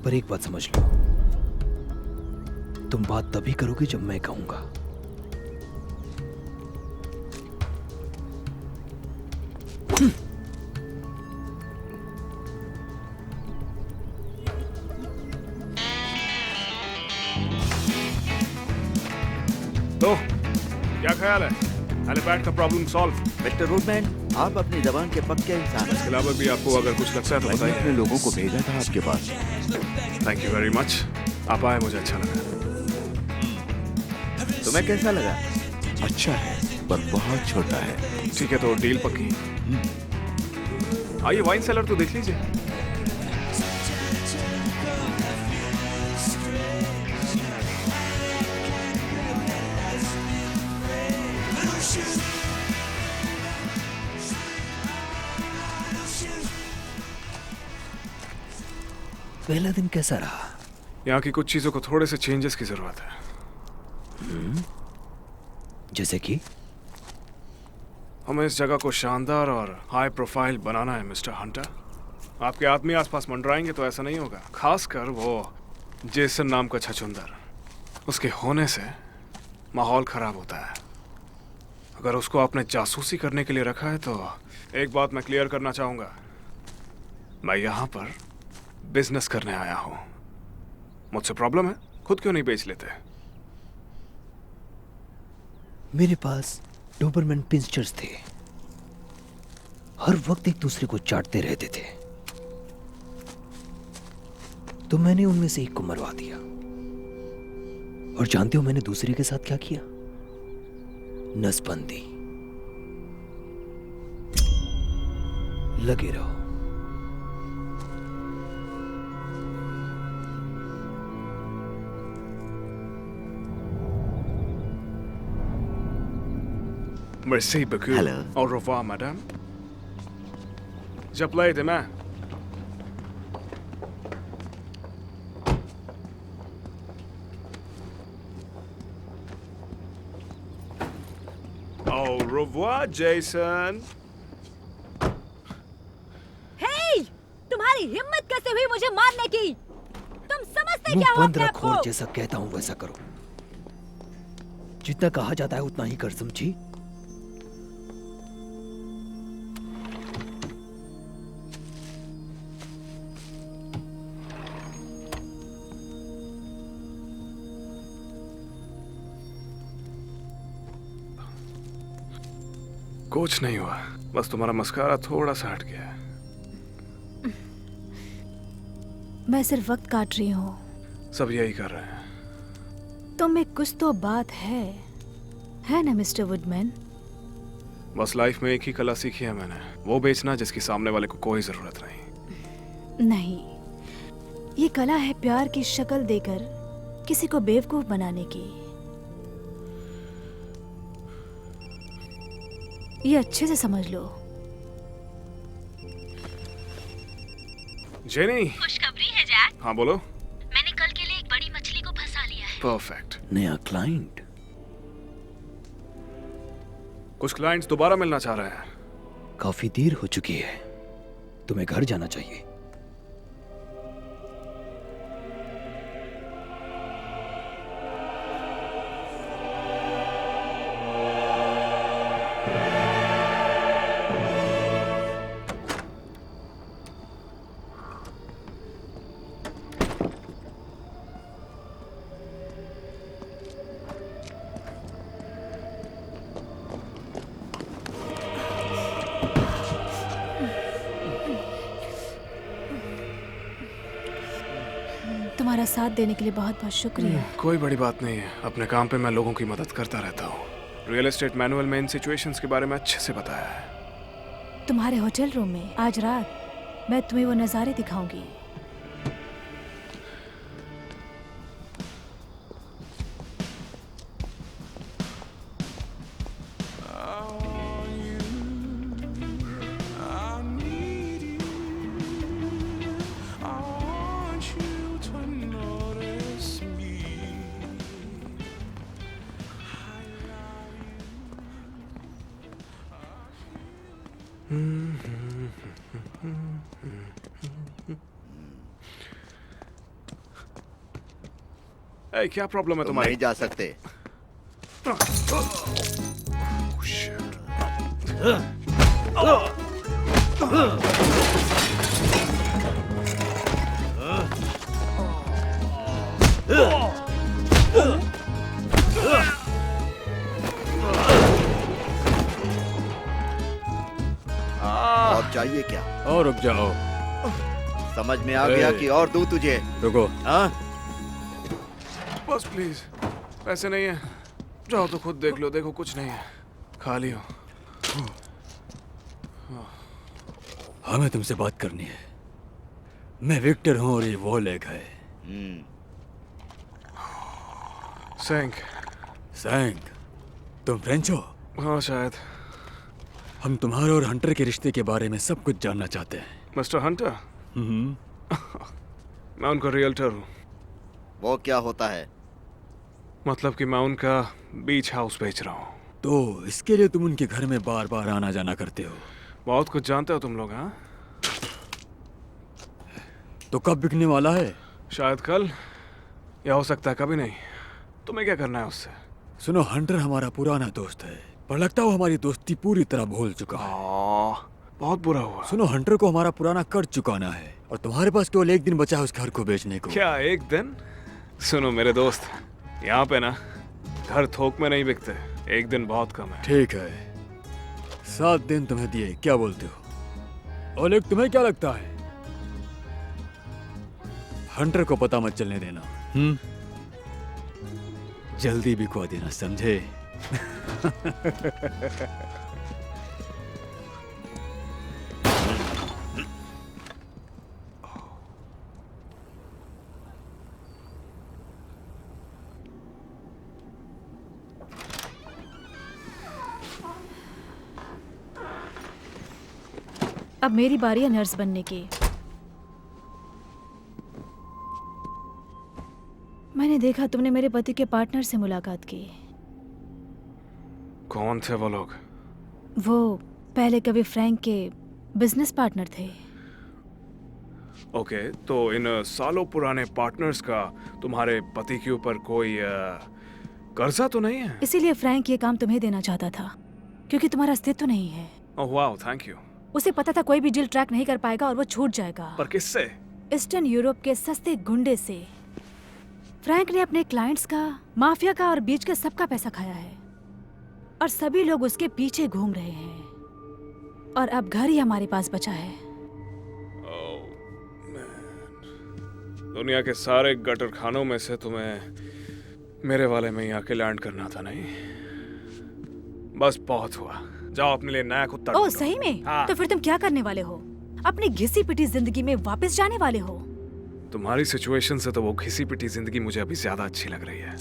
पर एक बात समझ लो, तुम बात तभी करोगे जब मैं कहूंगा। तो क्या ख्याल है? हेलीपैड का प्रॉब्लम सॉल्व? मिस्टर वुडमैन, आप अपनी जबान के पक्के इंसान हैं। इसके अलावा भी आपको अगर कुछ लगता है तो मैंने अपने बताइए। लोगों को भेजा था आपके पास। Thank you very much. आप आए, मुझे अच्छा लगा। तुम्हें कैसा लगा? अच्छा है, पर बहुत छोटा है। ठीक है, तो डील पक्की। आइए वाइन सेलर तो देख लीजिए। पहला दिन कैसा रहा? यहाँ की कुछ चीजों को थोड़े से चेंजेस की जरूरत है। जैसे कि? हमें इस जगह को शानदार और हाई प्रोफाइल बनाना है मिस्टर हंटर। आपके आदमी आसपास मंडराएंगे तो ऐसा नहीं होगा, खासकर वो जेसन नाम का छछूंदर। उसके होने से माहौल खराब होता है। अगर उसको आपने जासूसी करने के लिए रखा है तो एक बात मैं क्लियर करना चाहूंगा, मैं यहाँ पर बिजनेस करने आया हूँ। मुझसे प्रॉब्लम है, खुद क्यों नहीं बेच लेते? मेरे पास डोबरमैन पिंचर्स थे, हर वक्त एक दूसरे को चाटते रहते थे, तो मैंने उनमें से एक को मरवा दिया। और जानते हो मैंने दूसरे के साथ क्या किया? नसबंदी। लगे रहो। Merci beaucoup. Hello. Au revoir, madame. J'appelais demain. Au revoir, Jason. हे, तुम्हारी हिम्मत कैसे हुई मुझे मारने की? तुम समझते मुंह क्या हो बंद अपने रखो आप और को? जैसा कहता हूं वैसा करो। जितना कहा जाता है उतना ही कर, समझी? कुछ नहीं हुआ, बस तुम्हारा मस्कारा थोड़ा सा हट गया। मैं सिर्फ वक्त काट रही हूँ। सब यही कर रहे हैं। तुम में कुछ तो बात है ना मिस्टर वुडमैन? बस लाइफ में एक ही कला सीखी है मैंने, वो बेचना जिसकी सामने वाले को कोई जरूरत नहीं। नहीं, ये कला है प्यार की शक्ल देकर किसी को बेवकूफ बनाने की। ये अच्छे से समझ लो। जेनी। खुशखबरी है जैक। हाँ बोलो। मैंने कल के लिए एक बड़ी मछली को फंसा लिया है। परफेक्ट। नया क्लाइंट? कुछ क्लाइंट्स दोबारा मिलना चाह रहे हैं। काफी देर हो चुकी है, तुम्हें घर जाना चाहिए। तुम्हारा साथ देने के लिए बहुत बहुत शुक्रिया। कोई बड़ी बात नहीं है, अपने काम पे मैं लोगों की मदद करता रहता हूँ। रियल एस्टेट मैनुअल में इन सिचुएशंस के बारे में अच्छे से बताया है। तुम्हारे होटल रूम में आज रात मैं तुम्हें वो नज़ारे दिखाऊंगी। ए, क्या प्रॉब्लम है तुम तुम्हारी? नहीं जा सकते। और चाहिए क्या? और रुक जाओ। समझ में आ गया कि और दूं तुझे? रुको। हाँ? बस प्लीज, पैसे नहीं है। जाओ तो खुद देख लो, देखो कुछ नहीं है, खाली हो। हमें तुमसे बात करनी है। मैं विक्टर हूँ और ये वो लेग है। सैंक। सैंक, तुम फ्रेंच हो? हाँ शायद। हम तुम्हारे और हंटर के रिश्ते के बारे में सब कुछ जानना चाहते हैं। Mister Hunter? मैं उनका रियल्टर हूँ। वो क्या होता है? मतलब कि मैं उनका बीच हाउस बेच रहा हूँ। तो इसके लिए तुम उनके घर में बार बार आना जाना करते हो? बहुत कुछ जानते हो तुम लोग, हाँ? तो कब बिकने वाला है? शायद कल, या हो सकता है कभी नहीं। तुम्हें क्या करना है उससे? सुनो, हंटर हमारा पुराना दोस्त है, पर लगता है वो हमारी दोस्ती पूरी तरह भूल चुका है। बहुत बुरा हुआ। सुनो, हंटर को हमारा पुराना कर्ज चुकाना है और तुम्हारे पास केवल एक दिन बचा है उस घर को बेचने को। क्या एक दिन? सुनो मेरे दोस्त, यहाँ पे ना घर थोक में नहीं बिकते। एक दिन बहुत कम है। ठीक है, 7 दिन तुम्हें दिए, क्या बोलते हो? ओलेग, तुम्हें क्या लगता है? हंटर को पता मत चलने देना। जल्दी बिकवा देना, समझे? अब मेरी बारी है नर्स बनने की। मैंने देखा तुमने मेरे पति के पार्टनर से मुलाकात की। कौन थे वो लोग? वो पहले कभी फ्रैंक के बिजनेस पार्टनर थे। ओके, तो इन सालों पुराने पार्टनर्स का तुम्हारे पति के ऊपर कोई कर्जा तो नहीं है? इसीलिए फ्रैंक ये काम तुम्हें देना चाहता था, क्योंकि तुम्हारा अस्तित्व नहीं है। ओह वाह, थैंक यू। उसे पता था कोई भी डील ट्रैक नहीं कर पाएगा और वो छूट जाएगा। पर किससे? ईस्टर्न यूरोप के सस्ते गुंडे से। फ्रैंक ने अपने क्लाइंट्स का, माफिया का और बीच के सबका पैसा खाया है और सभी लोग उसके पीछे घूम रहे हैं। और अब घर ही हमारे पास बचा है। दुनिया के सारे गटर खानों में से तुम्हें मेरे वाले में ही आके लैंड करना था, नहीं? बस बहुत हुआ। जाओ अपने लिए नया कुत्ता ओह ढूंढो। सही में? हाँ। तो फिर तुम क्या करने वाले हो? अपनी घिसी पिटी जिंदगी में वापस जाने वाले हो? तुम्हारी सिचुएशन से तो वो घिसी पिटी जिंदगी मुझे अभी ज्यादा अच्छी लग रही है।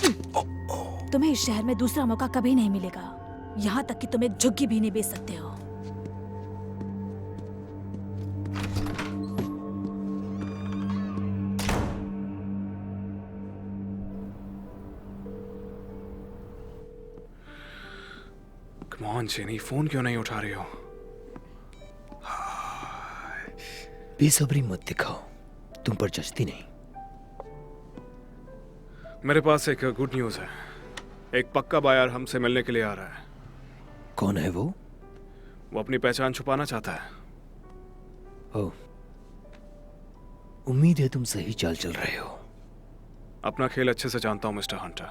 तुम्हें इस शहर में दूसरा मौका कभी नहीं मिलेगा, यहाँ तक कि तुम एक झुग्गी भी नहीं बेच सकते हो। Come on, जेनी, फोन क्यों नहीं उठा रही हो? बेसब्री मत दिखाओ, तुम पर जचती नहीं। मेरे पास एक गुड न्यूज है। एक पक्का बायर हमसे मिलने के लिए आ रहा है। कौन है वो? वो अपनी पहचान छुपाना चाहता है। ओह, उम्मीद है तुम सही चाल चल रहे हो। अपना खेल अच्छे से जानता हूं मिस्टर हंटर।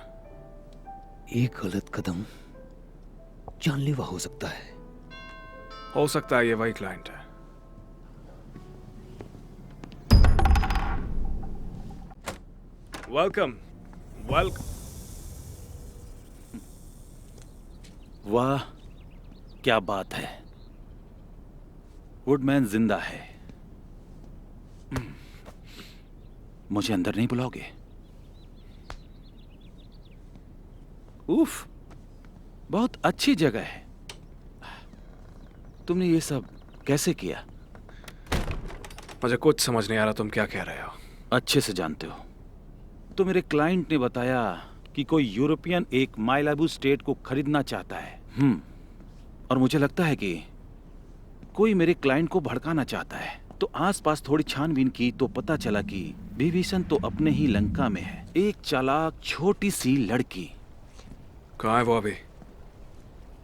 एक गलत कदम जानलेवा हो सकता है। हो सकता है ये वही क्लाइंट है। वेलकम। वाह, क्या बात है। वुडमैन जिंदा है। मुझे अंदर नहीं बुलाओगे? उफ, बहुत अच्छी जगह है। तुमने ये सब कैसे किया? मुझे कुछ समझ नहीं आ रहा तुम क्या कह रहे हो। अच्छे से जानते हो। तो मेरे क्लाइंट ने बताया कि कोई यूरोपियन एक माइलाबू स्टेट को खरीदना चाहता है। और मुझे लगता है कि कोई मेरे क्लाइंट को भड़काना चाहता है। तो आसपास थोड़ी छानबीन की तो पता चला कि विभीषण तो अपने ही लंका में है। एक चालाक छोटी सी लड़की। कहाँ है वो अभी?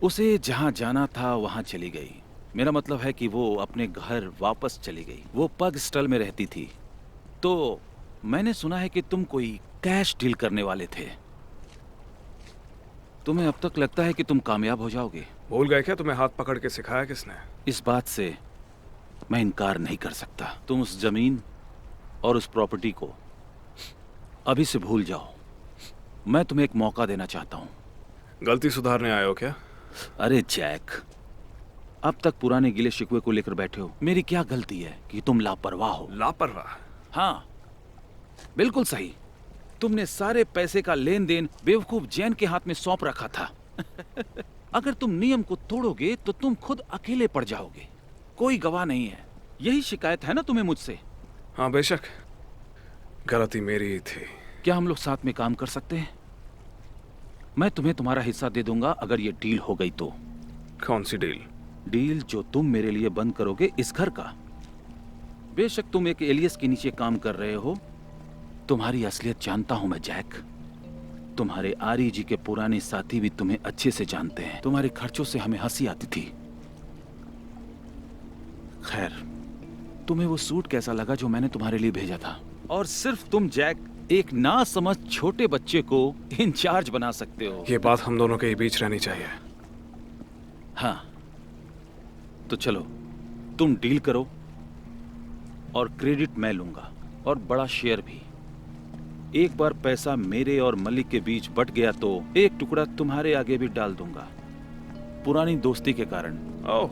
उसे जहाँ जाना था वहाँ चली गई। मेरा मतलब है कि वो अपने घर वापस चली गई। वो पग स्टल में रहती थी। तो मैंने सुना है कि तुम कोई कैश डील करने वाले थे। तुम्हें अब तक लगता है कि तुम कामयाब हो जाओगे? भूल गए क्या तुम्हें हाथ पकड़ के सिखाया किसने? इस बात से मैं इनकार नहीं कर सकता। तुम उस जमीन और उस प्रॉपर्टी को अभी से भूल जाओ। मैं तुम्हें एक मौका देना चाहता हूँ। गलती सुधारने आए हो क्या? अरे जैक, अब तक पुराने गिले शिकवे को लेकर बैठे हो। मेरी क्या गलती है कि तुम लापरवाह हो? लापरवाह? हाँ, बिल्कुल सही। तुमने सारे पैसे का लेन देन बेवकूफ जैन के हाथ में सौंप रखा था। अगर तुम नियम को तोड़ोगे तो तुम खुद अकेले पड़ जाओगे। कोई गवाह नहीं है। यही शिकायत है ना तुम्हें मुझसे? हाँ बेशक, गलती मेरी ही थी। क्या हम लोग साथ में काम कर सकते हैं? मैं तुम्हें तुम्हारा हिस्सा दे दूंगा अगर ये डील हो गई तो। कौन सी डील? डील जो तुम मेरे लिए बंद करोगे इस घर का। बेशक तुम एक एलियस के नीचे काम कर रहे हो। तुम्हारी असलियत जानता हूं मैं जैक। तुम्हारे आर्य जी के पुराने साथी भी तुम्हें अच्छे से जानते हैं। तुम्हारे खर्चों से हमें हंसी आती थी। खैर, तुम्हें वो सूट कैसा लगा जो मैंने तुम्हारे लिए भेजा था? और सिर्फ तुम जैक एक नासमझ छोटे बच्चे को इंचार्ज बना सकते हो। ये बात हम दोनों के ही बीच रहनी चाहिए। हाँ, तो चलो तुम डील करो और क्रेडिट मैं लूंगा और बड़ा शेयर भी। एक बार पैसा मेरे और मलिक के बीच बट गया तो एक टुकड़ा तुम्हारे आगे भी डाल दूंगा, पुरानी दोस्ती के कारण। ओह,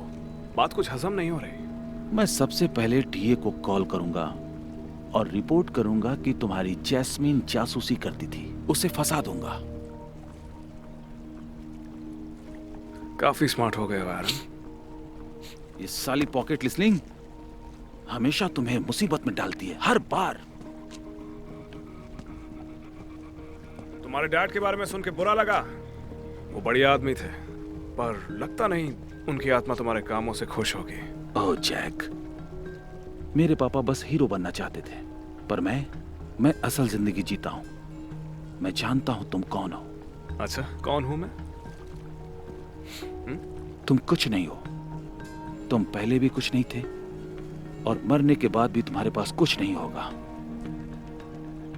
बात कुछ हजम नहीं हो रही। मैं सबसे पहले टीए को कॉल करूंगा और रिपोर्ट करूंगा कि तुम्हारी जैस्मीन जासूसी करती थी। उसे फंसा दूंगा। काफी स्मार्ट हो गए वारन। ये साली पॉकेट लिसनिंग हमेशा तुम्हें मुसीबत में डालती है, हर बार। तुम्हारे डैड के बारे में सुन के बुरा लगा। वो बढ़िया आदमी थे, पर लगता नहीं उनकी आत्मा तुम्हारे कामों से खुश होगी। ओह जैक, मेरे पापा बस हीरो बनना चाहते थे, पर मैं असल जिंदगी जीता हूं। मैं जानता हूं तुम कौन हो। अच्छा, कौन हूं मैं? तुम कुछ नहीं हो। तुम पहले भी कुछ नहीं थे और मरने के बाद भी तुम्हारे पास कुछ नहीं होगा।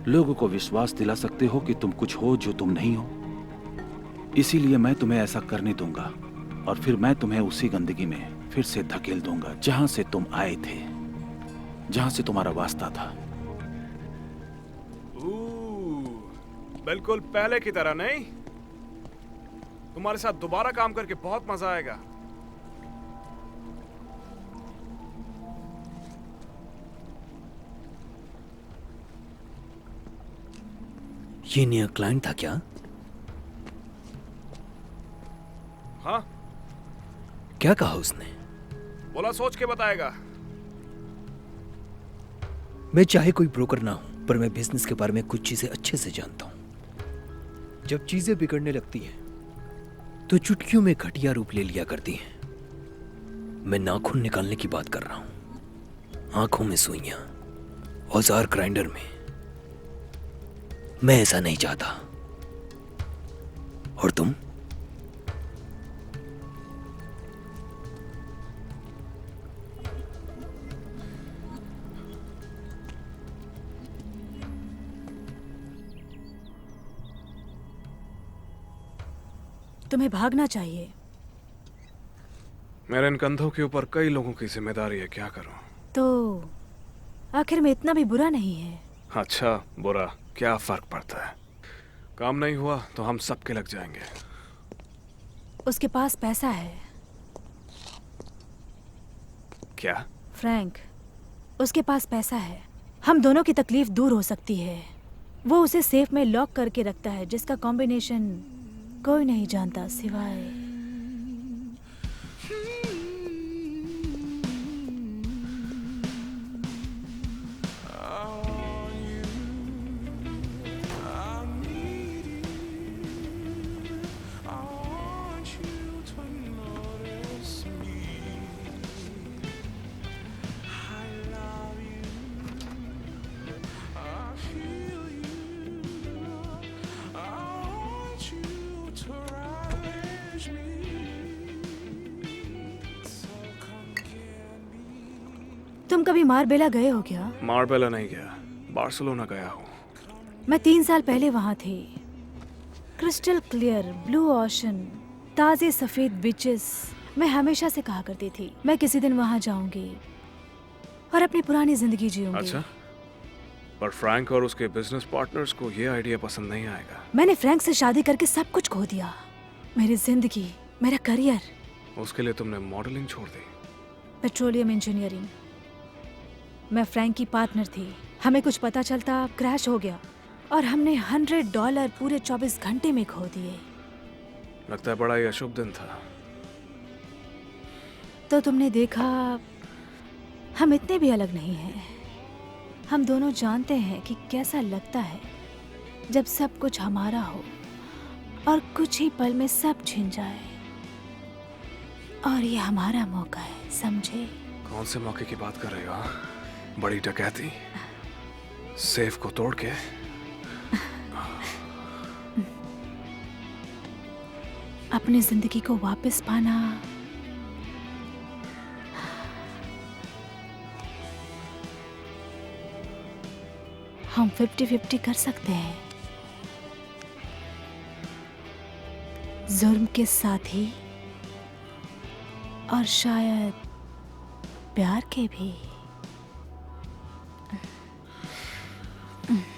लोगों को विश्वास दिला सकते हो कि तुम कुछ हो जो तुम नहीं हो। इसीलिए मैं तुम्हें ऐसा करने दूंगा और फिर मैं तुम्हें उसी गंदगी में फिर से धकेल दूंगा जहां से तुम आए थे, जहां से तुम्हारा वास्ता था। बिल्कुल पहले की तरह नहीं? तुम्हारे साथ दोबारा काम करके बहुत मजा आएगा। ये नया क्लाइंट था क्या? हाँ। क्या कहा उसने? बोला सोच के बताएगा। मैं चाहे कोई ब्रोकर ना हूं, पर मैं बिजनेस के बारे में कुछ चीजें अच्छे से जानता हूं। जब चीजें बिगड़ने लगती हैं तो चुटकियों में घटिया रूप ले लिया करती हैं। मैं नाखून निकालने की बात कर रहा हूं, आंखों में सुइयां, औजार ग्राइंडर में। मैं ऐसा नहीं चाहता। और तुम? तुम्हें भागना चाहिए। मेरे इन कंधों के ऊपर कई लोगों की जिम्मेदारी है, क्या करूं? तो आखिर में इतना भी बुरा नहीं है। अच्छा बुरा क्या फर्क पड़ता है? काम नहीं हुआ तो हम सबके लग जाएंगे। उसके पास पैसा है। क्या? फ्रैंक, उसके पास पैसा है। हम दोनों की तकलीफ दूर हो सकती है। वो उसे सेफ में लॉक करके रखता है, जिसका कॉम्बिनेशन कोई नहीं जानता सिवाय तुम कभी मार्बेला गए हो क्या? मार्बेला नहीं गया, बार्सिलोना गया हूँ। मैं 3 साल पहले वहाँ थी। क्रिस्टल क्लियर ब्लू ओशन, ताजे सफेद बीचेस। मैं हमेशा से कहा करती थी मैं किसी दिन वहाँ जाऊंगी और अपनी पुरानी जिंदगी जीऊंगी। अच्छा, पर फ्रैंक और उसके बिजनेस पार्टनर्स को ये आइडिया पसंद नहीं आएगा। मैंने फ्रैंक से शादी करके सब कुछ खो दिया, मेरी जिंदगी, मेरा करियर। उसके लिए तुमने मॉडलिंग छोड़ दी? Petroleum engineering. मैं फ्रैंक की पार्टनर थी। हमें कुछ पता चलता क्रैश हो गया और हमने $100 पूरे 24 घंटे में खो दिए। लगता है बड़ा ही अशुभ दिन था। तो तुमने देखा, हम इतने भी अलग नहीं हैं। हम दोनों जानते हैं कि कैसा लगता है जब सब कुछ हमारा हो और कुछ ही पल में सब छिन जाए। और ये हमारा मौका है, समझे? कौन से मौके की बात कर रहे हो? बड़ी डकैती, सेफ को तोड़ के? अपनी जिंदगी को वापस पाना। हम 50-50 कर सकते हैं, जुर्म के साथ ही और शायद प्यार के भी।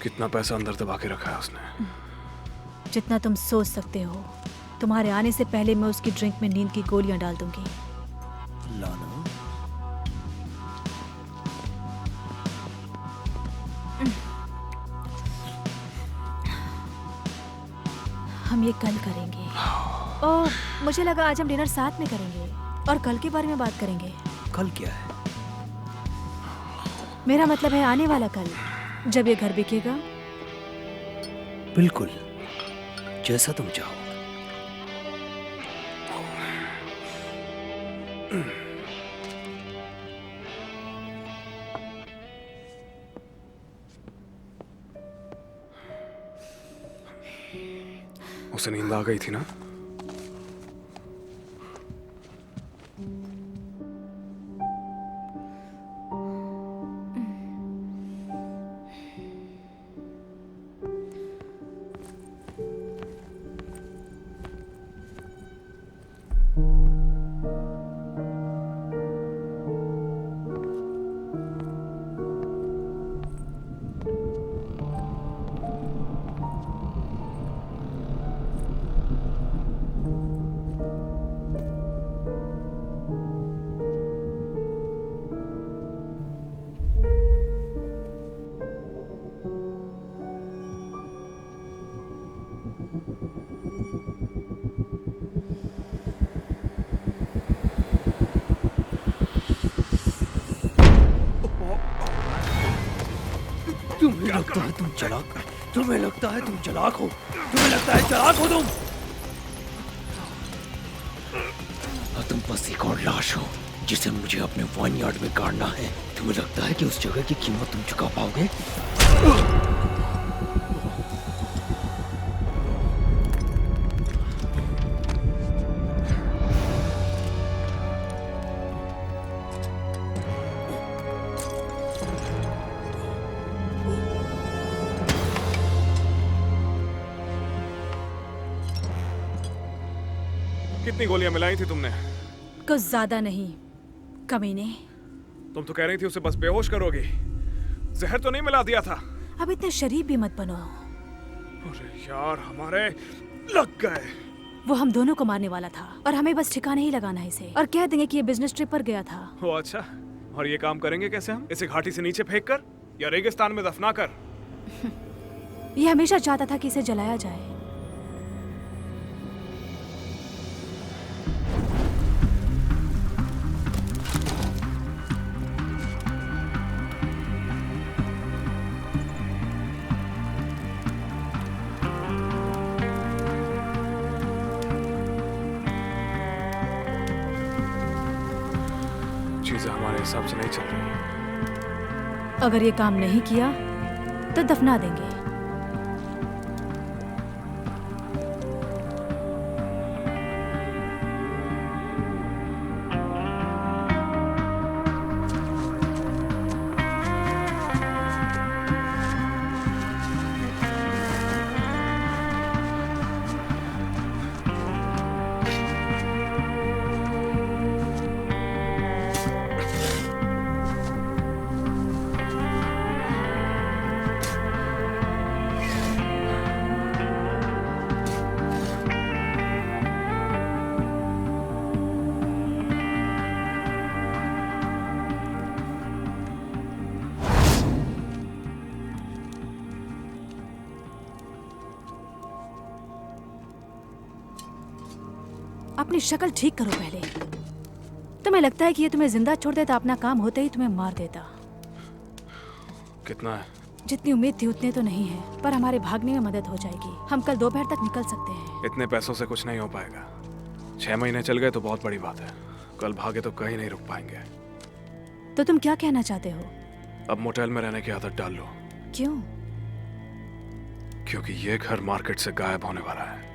कितना पैसा अंदर दबा के रखा है उसने? जितना तुम सोच सकते हो। तुम्हारे आने से पहले मैं उसकी ड्रिंक में नींद की गोलियां डाल दूंगी। लाना, हम ये कल करेंगे। ओह, मुझे लगा आज हम डिनर साथ में करेंगे और कल के बारे में बात करेंगे। कल क्या है? मेरा मतलब है आने वाला कल, जब ये घर बिकेगा। बिल्कुल, जैसा तुम चाहो। उसे नींद आ गई थी ना? तुम्हें लगता है तुम चालाक? तुम्हें लगता है तुम चालाक हो? तुम्हें लगता है चालाक हो तुम? और तुम बस एक और लाश हो जिसे मुझे अपने वाइन यार्ड में गाड़ना है। तुम्हें लगता है कि उस जगह की कीमत तुम चुका पाओगे? कितनी गोलियां मिलाई थी तुमने? कुछ ज्यादा नहीं, कमीने। तुम तो कह रही थी उसे बस बेहोश करोगी। जहर तो नहीं मिला दिया था? अब इतने शरीफ भी मत बनो। अरे यार, हमारे लग गए। वो हम दोनों को मारने वाला था और हमें बस ठिकाने ही लगाना है इसे, और कह देंगे कि ये बिजनेस ट्रिप पर गया था। ओ अच्छा, और ये काम करेंगे कैसे हम? इसे घाटी से नीचे फेंक कर या रेगिस्तान में दफना कर? ये हमेशा चाहता था कि इसे जलाया जाए। चीजें हमारे हिसाब से नहीं चल रही। अगर ये काम नहीं किया तो दफना देंगे। अपनी शक्ल ठीक करो पहले। तुम्हें लगता है कि ये तुम्हें जिंदा छोड़ देता, अपना काम होते ही तुम्हें मार देता। कितना है? जितनी उम्मीद थी उतने तो नहीं है, पर हमारे भागने में मदद हो जाएगी। हम कल दोपहर तक निकल सकते हैं। इतने पैसों से कुछ नहीं हो पाएगा। 6 महीने चल गए तो बहुत बड़ी बात है। कल भागे तो कहीं नहीं रुक पाएंगे। तो तुम क्या कहना चाहते हो? अब मोटेल में रहने की आदत डाल लो। क्यों? क्योंकि ये घर मार्केट से गायब होने वाला है।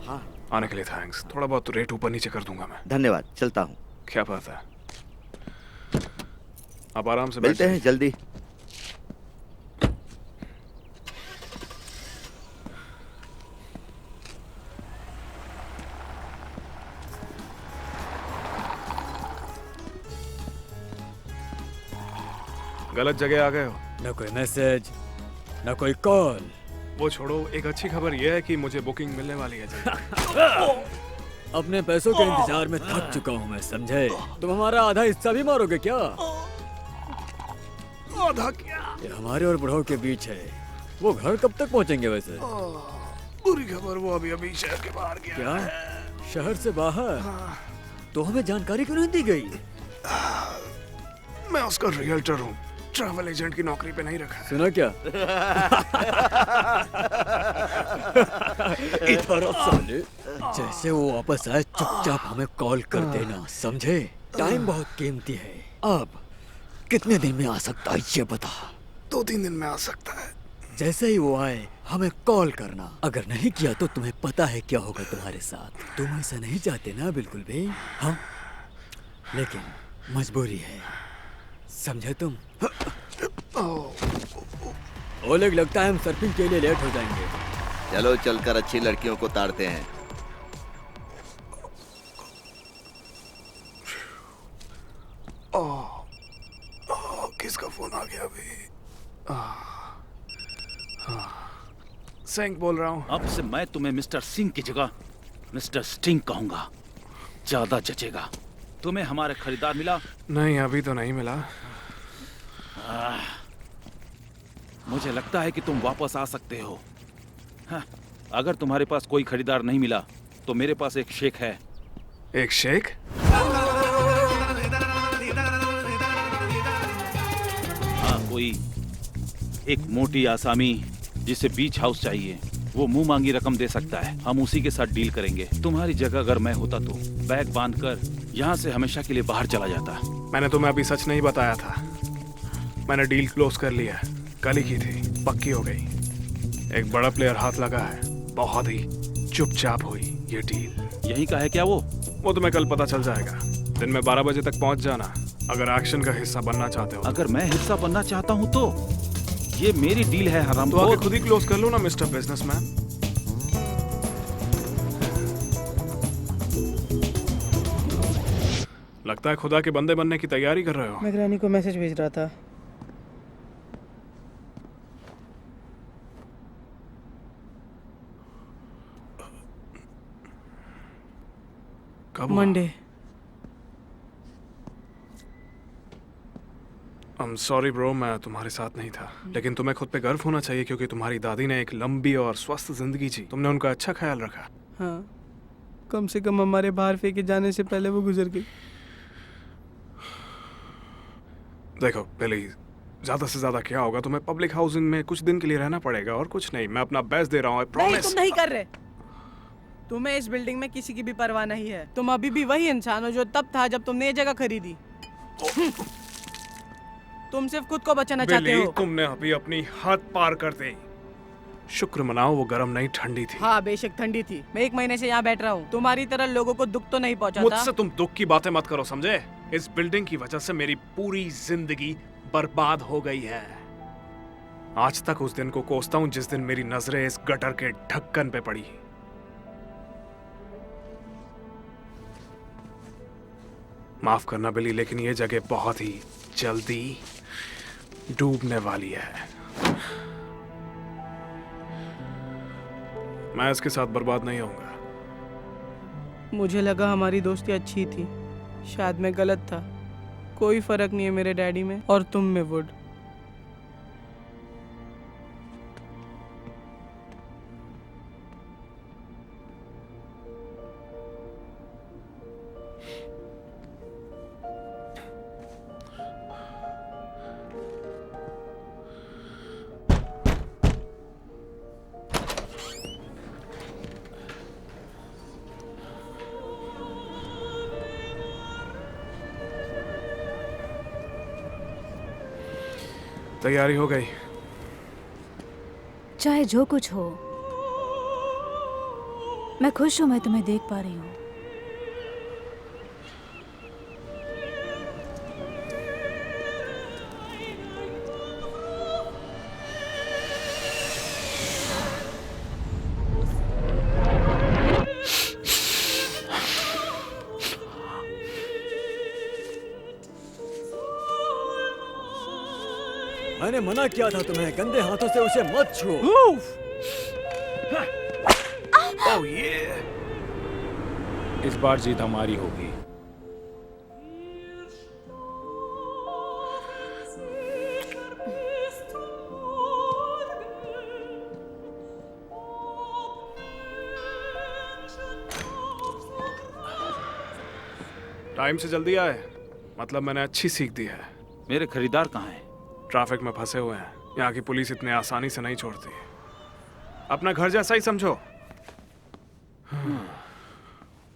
हाँ, आने के लिए थैंक्स। थोड़ा बहुत रेट ऊपर नीचे कर दूंगा मैं। धन्यवाद, चलता हूँ। क्या बात है, आप आराम से मिलते हैं जल्दी। गलत जगह आ गए हो। न कोई मैसेज, न कोई कॉल। वो छोड़ो, एक अच्छी खबर ये है कि मुझे बुकिंग मिलने वाली है। अपने पैसों के इंतजार में थक चुका हूँ मैं, समझे? तुम हमारा आधा हिस्सा भी मारोगे क्या? आधा क्या? ये हमारे और बुढ़ाओ के बीच है। वो घर कब तक पहुँचेंगे वैसे? बुरी खबर, वो अभी अभी शहर के बाहर गया। क्या? शहर से बाहर? तो हमें जानकारी क्यों नहीं दी गई? मैं उसका रियल्टर हूँ, ट्रैवल एजेंट की नौकरी पे नहीं रखा है। सुना क्या? इधर आओ साले। जैसे वो वापस आए चुपचाप हमें कॉल कर देना, समझे? टाइम बहुत कीमती है। अब कितने दिन में आ सकता है ये बता? 2-3 दिन में आ सकता है। जैसे ही वो आए हमें कॉल करना। अगर नहीं किया तो तुम्हें पता है क्या होगा तुम्हारे साथ। तुम ऐसा नहीं चाहते ना बिल्कुल भी? हाँ, लेकिन मजबूरी है, समझे तुम? ओलेग, लगता है हम सर्फिंग के लिए लेट हो जाएंगे। चलो चलकर अच्छी लड़कियों को ताड़ते हैं। किसका फोन आ गया अभी? सिंह बोल रहा हूँ। अब से मैं तुम्हें मिस्टर सिंह की जगह मिस्टर स्टिंग कहूंगा, ज्यादा जचेगा। तुम्हें हमारा खरीदार मिला? नहीं, अभी तो नहीं मिला। मुझे लगता है कि तुम वापस आ सकते हो। हाँ, अगर तुम्हारे पास कोई खरीदार नहीं मिला तो मेरे पास एक शेख है। एक शेख? हाँ, कोई एक मोटी आसामी जिसे बीच हाउस चाहिए, वो मुंह मांगी रकम दे सकता है। हम उसी के साथ डील करेंगे। तुम्हारी जगह अगर मैं होता तो बैग बांधकर यहाँ से हमेशा के लिए बाहर चला जाता। मैंने तुम्हें अभी सच नहीं बताया था। मैंने डील क्लोज कर लिया, कल ही की थी, पक्की हो गई। एक बड़ा प्लेयर हाथ लगा है, बहुत ही चुपचाप हुई ये डील। यही का है क्या वो? वो तुम्हें कल पता चल जाएगा। दिन में 12 बजे तक पहुंच जाना अगर एक्शन का हिस्सा बनना चाहते हो। अगर मैं हिस्सा बनना चाहता हूँ तो ये मेरी डील है हराम। तो आगे खुद ही क्लोज कर लो ना मिस्टर बिजनेसमैन। लगता है खुदा के बंदे बनने की तैयारी कर रहे हो। मैं ग्रैनी को मैसेज भेज रहा था। कब? मंडे। I'm sorry bro, मैं तुम्हारे साथ नहीं था। लेकिन तुम्हें खुद पे गर्व होना चाहिए क्योंकि तुम्हारी दादी ने एक लंबी और स्वस्थ जिंदगी जी। तुमने उनका अच्छा ख्याल रखा। हाँ, कम से कम हमारे बाहर फेंके जाने से पहले वो गुजर गई। देखो बिली, ज्यादा से ज्यादा क्या होगा, तुम्हें पब्लिक हाउसिंग में कुछ दिन के लिए रहना पड़ेगा और कुछ नहीं। मैं अपना बेस्ट दे रहा हूँ, I नहीं, promise। तुम नहीं कर रहे। तुम्हें इस बिल्डिंग में किसी की भी परवाह नहीं है। तुम अभी भी वही इंसान हो जो तब था जब तुमने ये जगह खरीदी। तुम सिर्फ खुद को बचाना चाहते हो। तुमने अभी अपनी हद पार कर दी। शुक्र मनाओ वो गर्म नहीं ठंडी थी। हाँ, बेशक ठंडी थी। मैं 1 महीने से यहाँ बैठ रहा हूँ। तुम्हारी तरह लोगों को दुख तो नहीं पहुँचाता। मुझसे तुम दुख की बातें मत करो, समझे? इस बिल्डिंग की वजह से मेरी पूरी जिंदगी बर्बाद हो गई है। आज तक उस दिन को कोसता हूँ जिस दिन मेरी नजरें इस गटर के ढक्कन पे पड़ी। माफ करना बिली, लेकिन ये जगह बहुत ही जल्दी डूबने वाली है। मैं इसके साथ बर्बाद नहीं होऊंगा। मुझे लगा हमारी दोस्ती अच्छी थी, शायद मैं गलत था। कोई फर्क नहीं है मेरे डैडी में और तुम में, वुड। तैयारी हो गई? चाहे जो कुछ हो, मैं खुश हूँ मैं तुम्हें देख पा रही हूँ। मैंने मना किया था तुम्हें, गंदे हाथों से उसे मत छू। ओह ये इस बार जीत हमारी होगी। टाइम से जल्दी आए, मतलब मैंने अच्छी सीख दी है। मेरे खरीदार कहाँ हैं? ट्रैफिक में फंसे हुए हैं। यहाँ की पुलिस इतने आसानी से नहीं छोड़ती। अपना घर जैसा ही समझो।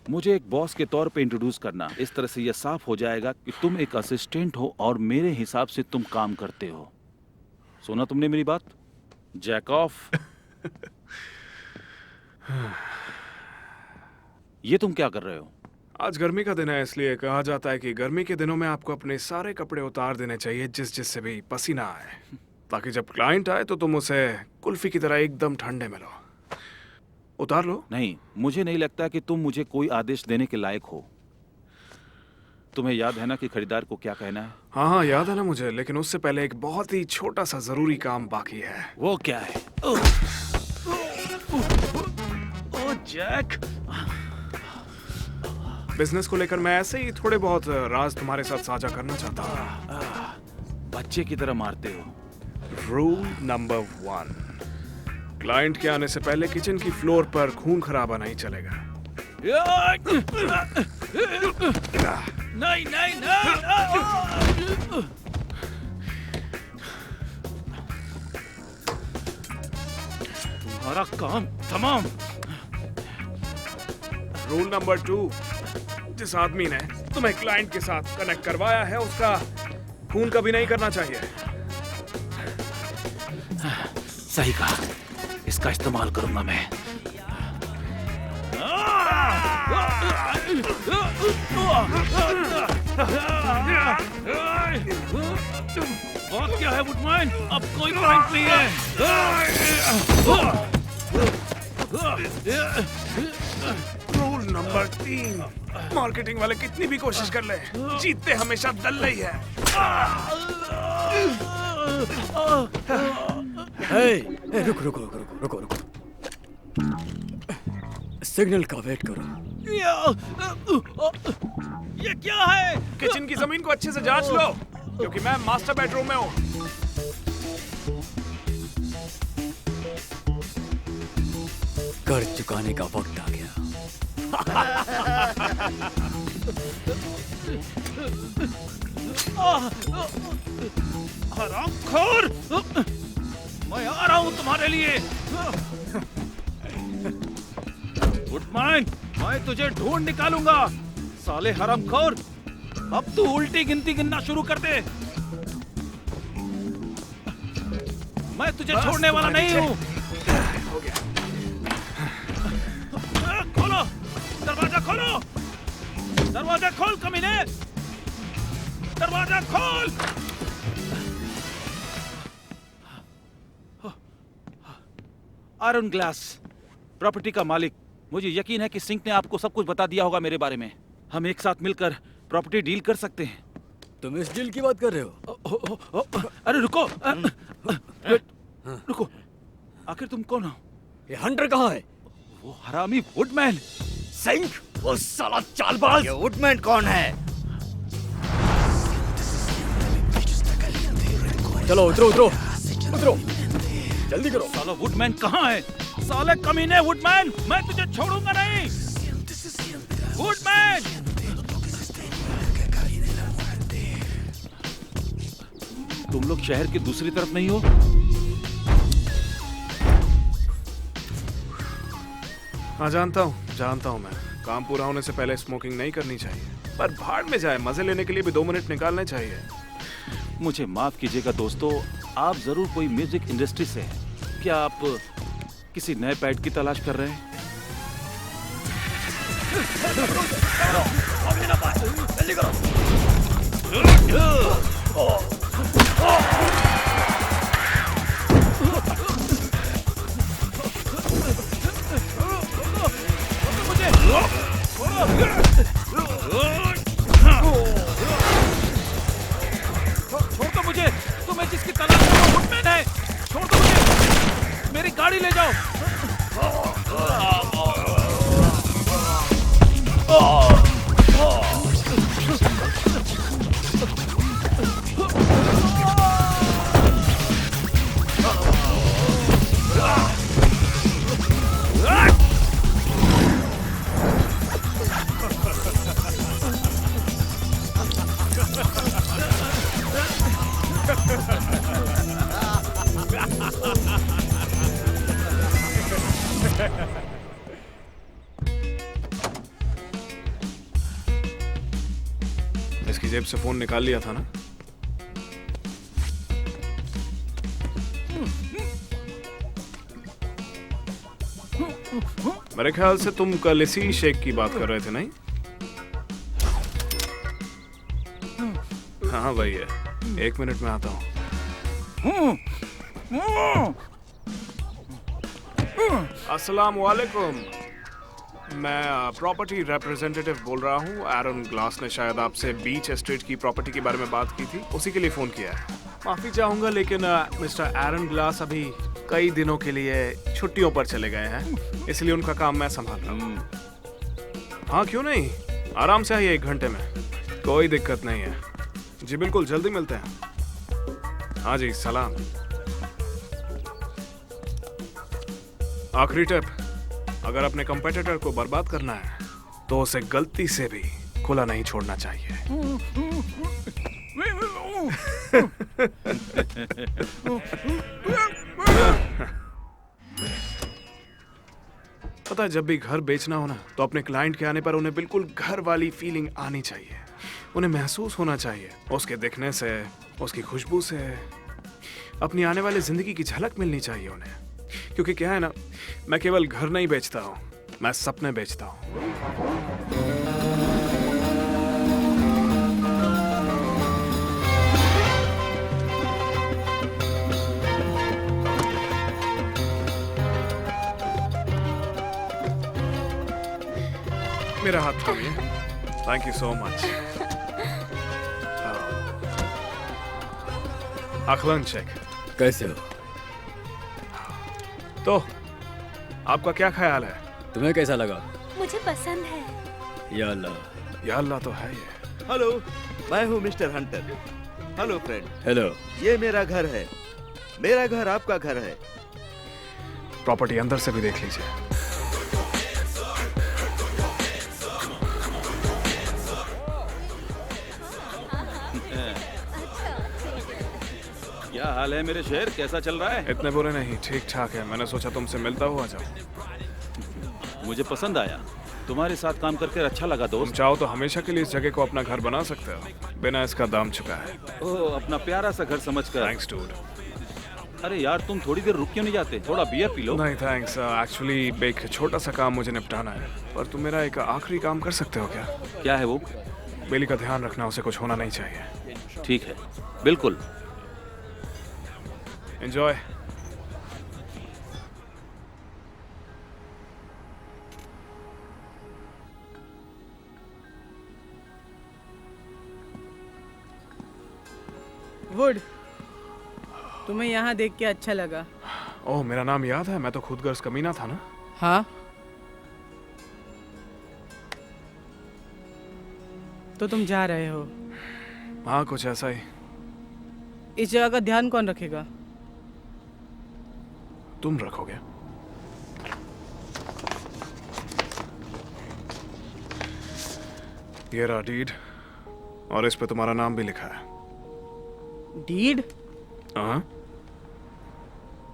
मुझे एक बॉस के तौर पे इंट्रोड्यूस करना। इस तरह से यह साफ हो जाएगा कि तुम एक असिस्टेंट हो और मेरे हिसाब से तुम काम करते हो। सुना तुमने मेरी बात? Jack off. ये तुम क्या कर रहे हो? आज गर्मी का दिन है, इसलिए कहा जाता है कि गर्मी के दिनों में आपको अपने सारे कपड़े उतार देने चाहिए जिससे भी पसीना आए, ताकि जब क्लाइंट आए तो तुम उसे कुल्फी की तरह एकदम ठंडे मिलो। उतार लो। नहीं, मुझे नहीं लगता कि तुम मुझे कोई आदेश देने के लायक हो। तुम्हें याद है ना कि खरीदार को क्या कहना है? हाँ हाँ याद है ना मुझे, लेकिन उससे पहले एक बहुत ही छोटा सा जरूरी काम बाकी है। वो क्या है? ओ जैक, बिजनेस को लेकर मैं ऐसे ही थोड़े बहुत राज तुम्हारे साथ साझा करना चाहता हूँ। बच्चे की तरह मारते हो। रूल नंबर 1, क्लाइंट के आने से पहले किचन की फ्लोर पर खून खराबा नहीं चलेगा। नहीं नहीं नहीं। तुम्हारा काम तमाम। रूल नंबर 2, जिस आदमी ने तुम्हें क्लाइंट के साथ कनेक्ट करवाया है उसका खून कभी नहीं करना चाहिए। सही कहा, इसका इस्तेमाल करूंगा मैं। बात क्या है वुडमैन? अब कोई पॉइंट नहीं है। रूल नंबर 3, मार्केटिंग वाले कितनी भी कोशिश कर ले, जीतते हमेशा दल्ले ही है। रुको रुको रुको रुको रुको रुको। सिग्नल का वेट करो। ये क्या है? किचन की जमीन को अच्छे से जांच लो, क्योंकि मैं मास्टर बेडरूम में हूँ। कर चुकाने का वक्त आ गया। हरामखोर! मैं आ रहा हूं तुम्हारे लिए। वुडमैन, मैं तुझे ढूंढ निकालूंगा। साले हरामखोर, अब तू उल्टी गिनती गिनना शुरू कर दे। मैं तुझे छोड़ने वाला नहीं हूं। हो गया। खोलो, दरवाजा खोलो। दरवाजा खोल कमीने, दरवाजा खोल। आयरन ग्लास, प्रॉपर्टी का मालिक। मुझे यकीन है कि सिंक ने आपको सब कुछ बता दिया होगा मेरे बारे में। हम एक साथ मिलकर प्रॉपर्टी डील कर सकते हैं। तुम इस डील की बात कर रहे हो? अरे रुको, रुको, आखिर तुम कौन हो? ये हंटर कहाँ है? वो हरामी वुडमैन। सिंक, वो साला चालबाज। ये वुडमैन कौन है? चलो उतरो उतरो उतरो, जल्दी करो। साला वुडमैन कहाँ है? साले कमीने वुडमैन, मैं तुझे छोड़ूंगा नहीं। वुडमैन! तुम लोग शहर की दूसरी तरफ नहीं हो? हाँ जानता हूँ मैं। काम पूरा होने से पहले स्मोकिंग नहीं करनी चाहिए, पर भाड़ में जाए, मजे लेने के लिए भी 2 मिनट निकालने चाहिए। मुझे माफ कीजिएगा दोस्तों, आप जरूर कोई म्यूजिक इंडस्ट्री से हैं। क्या आप किसी नए पैड की तलाश कर रहे हैं? छोड़ दो मुझे, तुम्हें जिसकी तलाश है वो वुडमैन है। छोड़ दो मुझे, मेरी गाड़ी ले जाओ। इसकी जेब से फोन निकाल लिया था ना? मेरे ख्याल से तुम कल इसी शेक की बात कर रहे थे, नहीं? हाँ वही है। 1 मिनट में आता हूँ। अस्सलाम वालेकुम। मैं प्रॉपर्टी रिप्रेजेंटेटिव बोल रहा हूँ। एरन ग्लास ने शायद आपसे बीच एस्टेट की प्रॉपर्टी के बारे में बात की थी, उसी के लिए फोन किया है। माफी चाहूंगा लेकिन मिस्टर एरन ग्लास अभी कई दिनों के लिए छुट्टियों पर चले गए हैं, इसलिए उनका काम मैं संभाल रहा हूँ। हाँ क्यों नहीं, आराम से आइए 1 घंटे में, कोई दिक्कत नहीं है। जी बिल्कुल, जल्दी मिलते हैं। हाँ जी, सलाम। आखिरी टिप, अगर अपने कंपेटिटर को बर्बाद करना है तो उसे गलती से भी खुला नहीं छोड़ना चाहिए। पता है, जब भी घर बेचना हो ना तो अपने क्लाइंट के आने पर उन्हें बिल्कुल घर वाली फीलिंग आनी चाहिए। उन्हें महसूस होना चाहिए, उसके दिखने से, उसकी खुशबू से अपनी आने वाली जिंदगी की झलक मिलनी चाहिए उन्हें। क्योंकि क्या है ना, मैं केवल घर नहीं बेचता हूँ, मैं सपने बेचता हूँ। मेरा हाथ थामिए। Thank you so much. अखलन चेक। कैसे हो? तो आपका क्या ख्याल है? तुम्हें कैसा लगा? मुझे पसंद है। या अल्लाह। या अल्लाह तो है ये। हेलो, मैं हूँ mister Hunter. Hello friend. Hello. ये मेरा घर है। मेरा घर आपका घर है। प्रॉपर्टी अंदर से भी देख लीजिए। क्या हाल है मेरे शहर, कैसा चल रहा है? इतने बुरे नहीं, ठीक ठाक है। मैंने सोचा तुमसे मिलता हुआ जाऊं। मुझे पसंद आया, तुम्हारे साथ काम करके अच्छा लगा दोस्त। तुम चाहो तो हमेशा के लिए इस जगह को अपना घर बना सकते हो, बिना इसका दाम चुका है। ओह, अपना प्यारा सा घर समझकर। Thanks dude. अरे यार, तुम थोड़ी देर रुक क्यों नहीं जाते? थोड़ा बियर पी लो। नहीं थैंक्स, एक्चुअली एक छोटा सा काम मुझे निपटाना है। पर तुम मेरा एक आखिरी काम कर सकते हो क्या? क्या है वो? बेली का ध्यान रखना, उसे कुछ होना नहीं चाहिए। ठीक है, बिल्कुल। एंजॉय। वुड, तुम्हें यहाँ देख के अच्छा लगा। ओह, मेरा नाम याद है? मैं तो खुदगर्ज कमीना था ना। हाँ, तो तुम जा रहे हो? हाँ, कुछ ऐसा ही। इस जगह का ध्यान कौन रखेगा? तुम रखोगे। ये रहा डीड, और इस पे तुम्हारा नाम भी लिखा है। डीड? हाँ,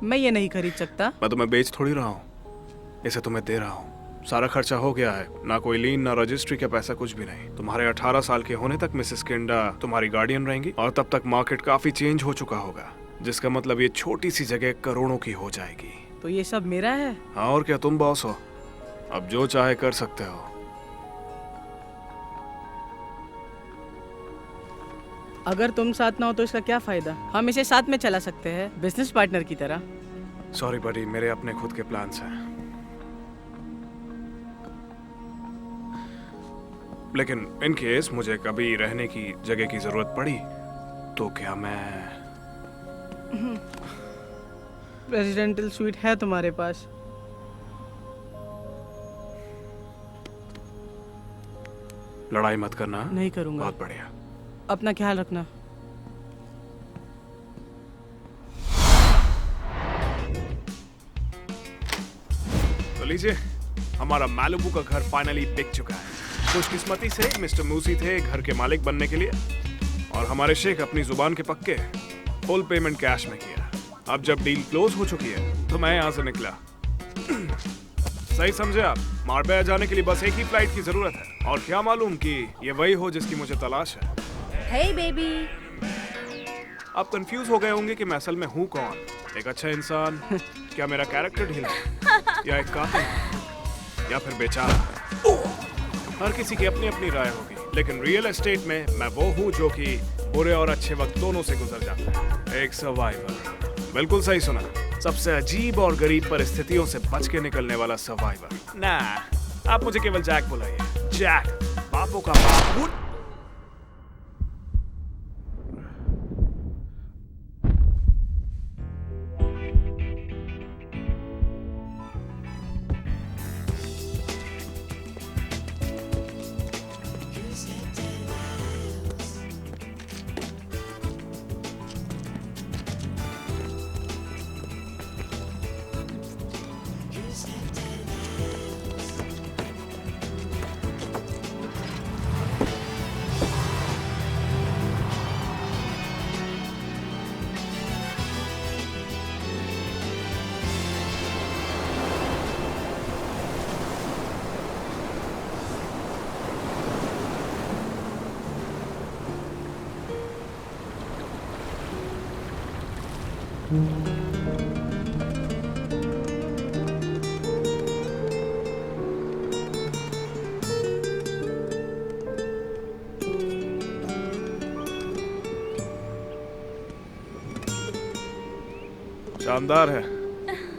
मैं ये नहीं खरीद सकता। मैं तुम्हें बेच थोड़ी रहा हूँ, इसे तुम्हें दे रहा हूँ। सारा खर्चा हो गया है, ना कोई लीन ना रजिस्ट्री का पैसा, कुछ भी नहीं। तुम्हारे 18 साल के होने तक मिसेस किंडा तुम्हारी गार्डियन रहेंगी, और तब तक मार्केट काफी चेंज हो चुका होगा। जिसका मतलब ये छोटी सी जगह करोड़ों की हो जाएगी। तो ये सब मेरा है? हाँ, और क्या, तुम बॉस हो, अब जो चाहे कर सकते हो। अगर तुम साथ ना हो तो इसका क्या फायदा? हम इसे साथ में चला सकते हैं, बिजनेस पार्टनर की तरह। सॉरी बडी, मेरे अपने खुद के प्लान्स हैं। लेकिन इन केस मुझे कभी रहने की जगह की जरूरत पड़ी तो क्या मैं प्रेसिडेंटल स्वीट है तुम्हारे पास? लड़ाई मत करना। नहीं करूंगा। बहुत बढ़िया। अपना ख्याल रखना। तो लीजिए, हमारा मालिबू का घर फाइनली बिक चुका है। खुशकिस्मती से मिस्टर मूसी थे घर के मालिक बनने के लिए, और हमारे शेख अपनी जुबान के पक्के, फुल पेमेंट कैश में किया। अब जब डील क्लोज हो चुकी है तो मैं यहाँ से निकला। सही समझे आप? मार्बेया जाने के लिए बस एक ही फ्लाइट की जरूरत है, और क्या मालूम कि ये वही हो जिसकी मुझे तलाश है। हे बेबी। आप कंफ्यूज हो गए होंगे कि मैं असल में हूँ कौन, एक अच्छा इंसान, क्या मेरा कैरेक्टर ढीला है, या एक कातिल, या फिर बेचारा। हर किसी की अपनी अपनी राय होगी, लेकिन रियल एस्टेट में मैं वो हूँ जो कि बुरे और अच्छे वक्त दोनों से गुजर जाता है। एक सर्वाइवर। बिल्कुल सही सुना, सबसे अजीब और गरीब परिस्थितियों से बच के निकलने वाला सर्वाइवर। ना, आप मुझे केवल जैक बुलाइए। जैक, बापों का बाप। शानदार है,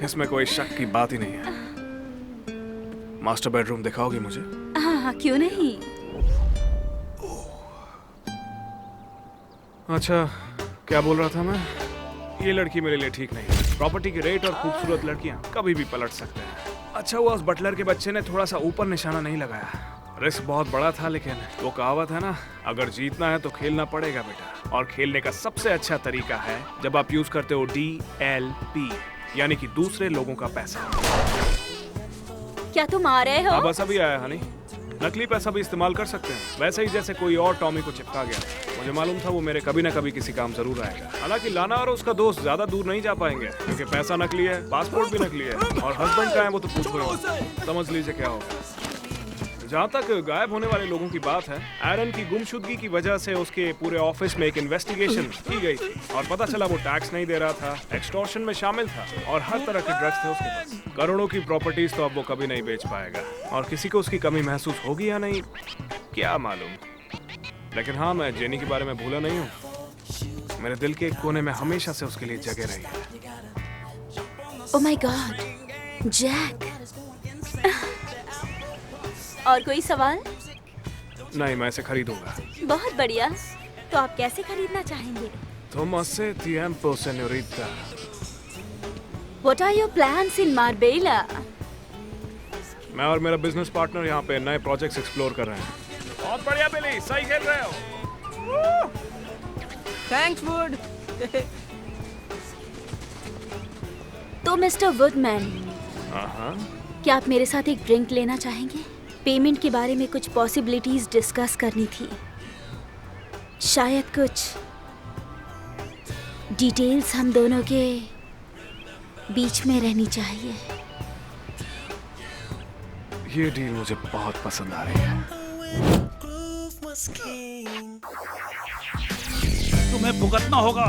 इसमें कोई शक की बात ही नहीं है। मास्टर बेडरूम दिखाओगी मुझे? हाँ, क्यों नहीं। अच्छा, क्या बोल रहा था मैं? ये लड़की मेरे लिए ठीक नहीं। प्रॉपर्टी के रेट और खूबसूरत लड़कियां कभी भी पलट सकते हैं। अच्छा हुआ उस बटलर के बच्चे ने थोड़ा सा ऊपर निशाना नहीं लगाया। रिस्क बहुत बड़ा था, लेकिन वो कहावत है ना, अगर जीतना है तो खेलना पड़ेगा बेटा। और खेलने का सबसे अच्छा तरीका है जब आप यूज करते हो DLP, यानी कि दूसरे लोगों का पैसा। क्या तुम आ रहे हो? हाँ, बस अभी आया हनी। नकली पैसा भी इस्तेमाल कर सकते हैं, वैसे ही जैसे कोई और टॉमी को चिपका गया। मुझे मालूम था वो मेरे कभी ना कभी किसी काम जरूर आएगा। हालांकि लाना और उसका दोस्त ज्यादा दूर नहीं जा पाएंगे, क्योंकि पैसा नकली है, पासपोर्ट भी नकली है, और हस्बैंड का है वो तो पूछो ही। समझ लीजिए क्या होगा। जहाँ तक गायब होने वाले लोगों की बात है, एरन की गुमशुदगी की वजह से उसके पूरे ऑफिस में एक इन्वेस्टिगेशन की गई थी, और पता चला वो टैक्स नहीं दे रहा था, एक्सटॉर्शन में शामिल था, और हर तरह के ड्रग्स थे उसके पास। करोड़ों की प्रॉपर्टीज तो अब वो कभी नहीं बेच पाएगा, और किसी को उसकी कमी महसूस होगी या नहीं क्या मालूम। लेकिन हाँ, मैं जेनी के बारे में भूला नहीं हूँ। मेरे दिल के एक कोने में हमेशा से उसके लिए जगह रही है। Oh my God, Jack. और कोई सवाल? नहीं, मैं इसे खरीदूंगा। बहुत बढ़िया। तो आप कैसे खरीदना चाहेंगे? Tomase tiempo, señorita. What are your plans in Marbella? मैं और मेरा बिजनेस पार्टनर यहाँ पे नए प्रोजेक्ट्स एक्सप्लोर कर रहे हैं। बहुत बढ़िया बिली, सही खेल रहे हो। Thanks would. तो मिस्टर वुडमैन, क्या आप मेरे साथ एक ड्रिंक लेना चाहेंगे? पेमेंट के बारे में कुछ पॉसिबिलिटीज डिस्कस करनी थी। शायद कुछ डिटेल्स हम दोनों के बीच में रहनी चाहिए। ये डील मुझे बहुत पसंद आ रही है। तुम्हें भुगतना होगा।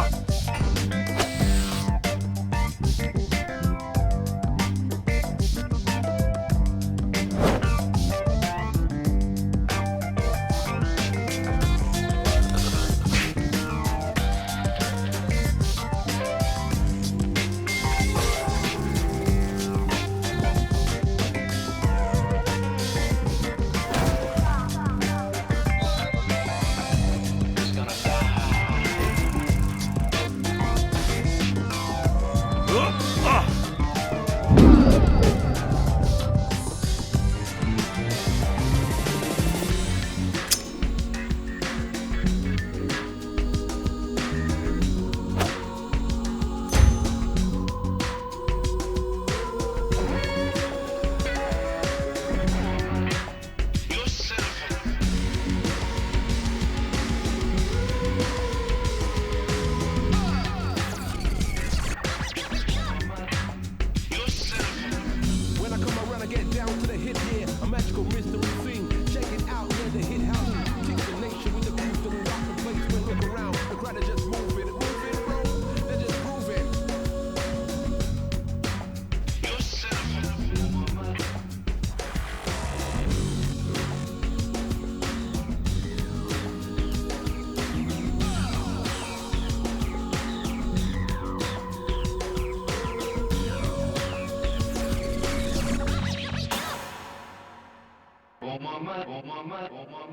Omar.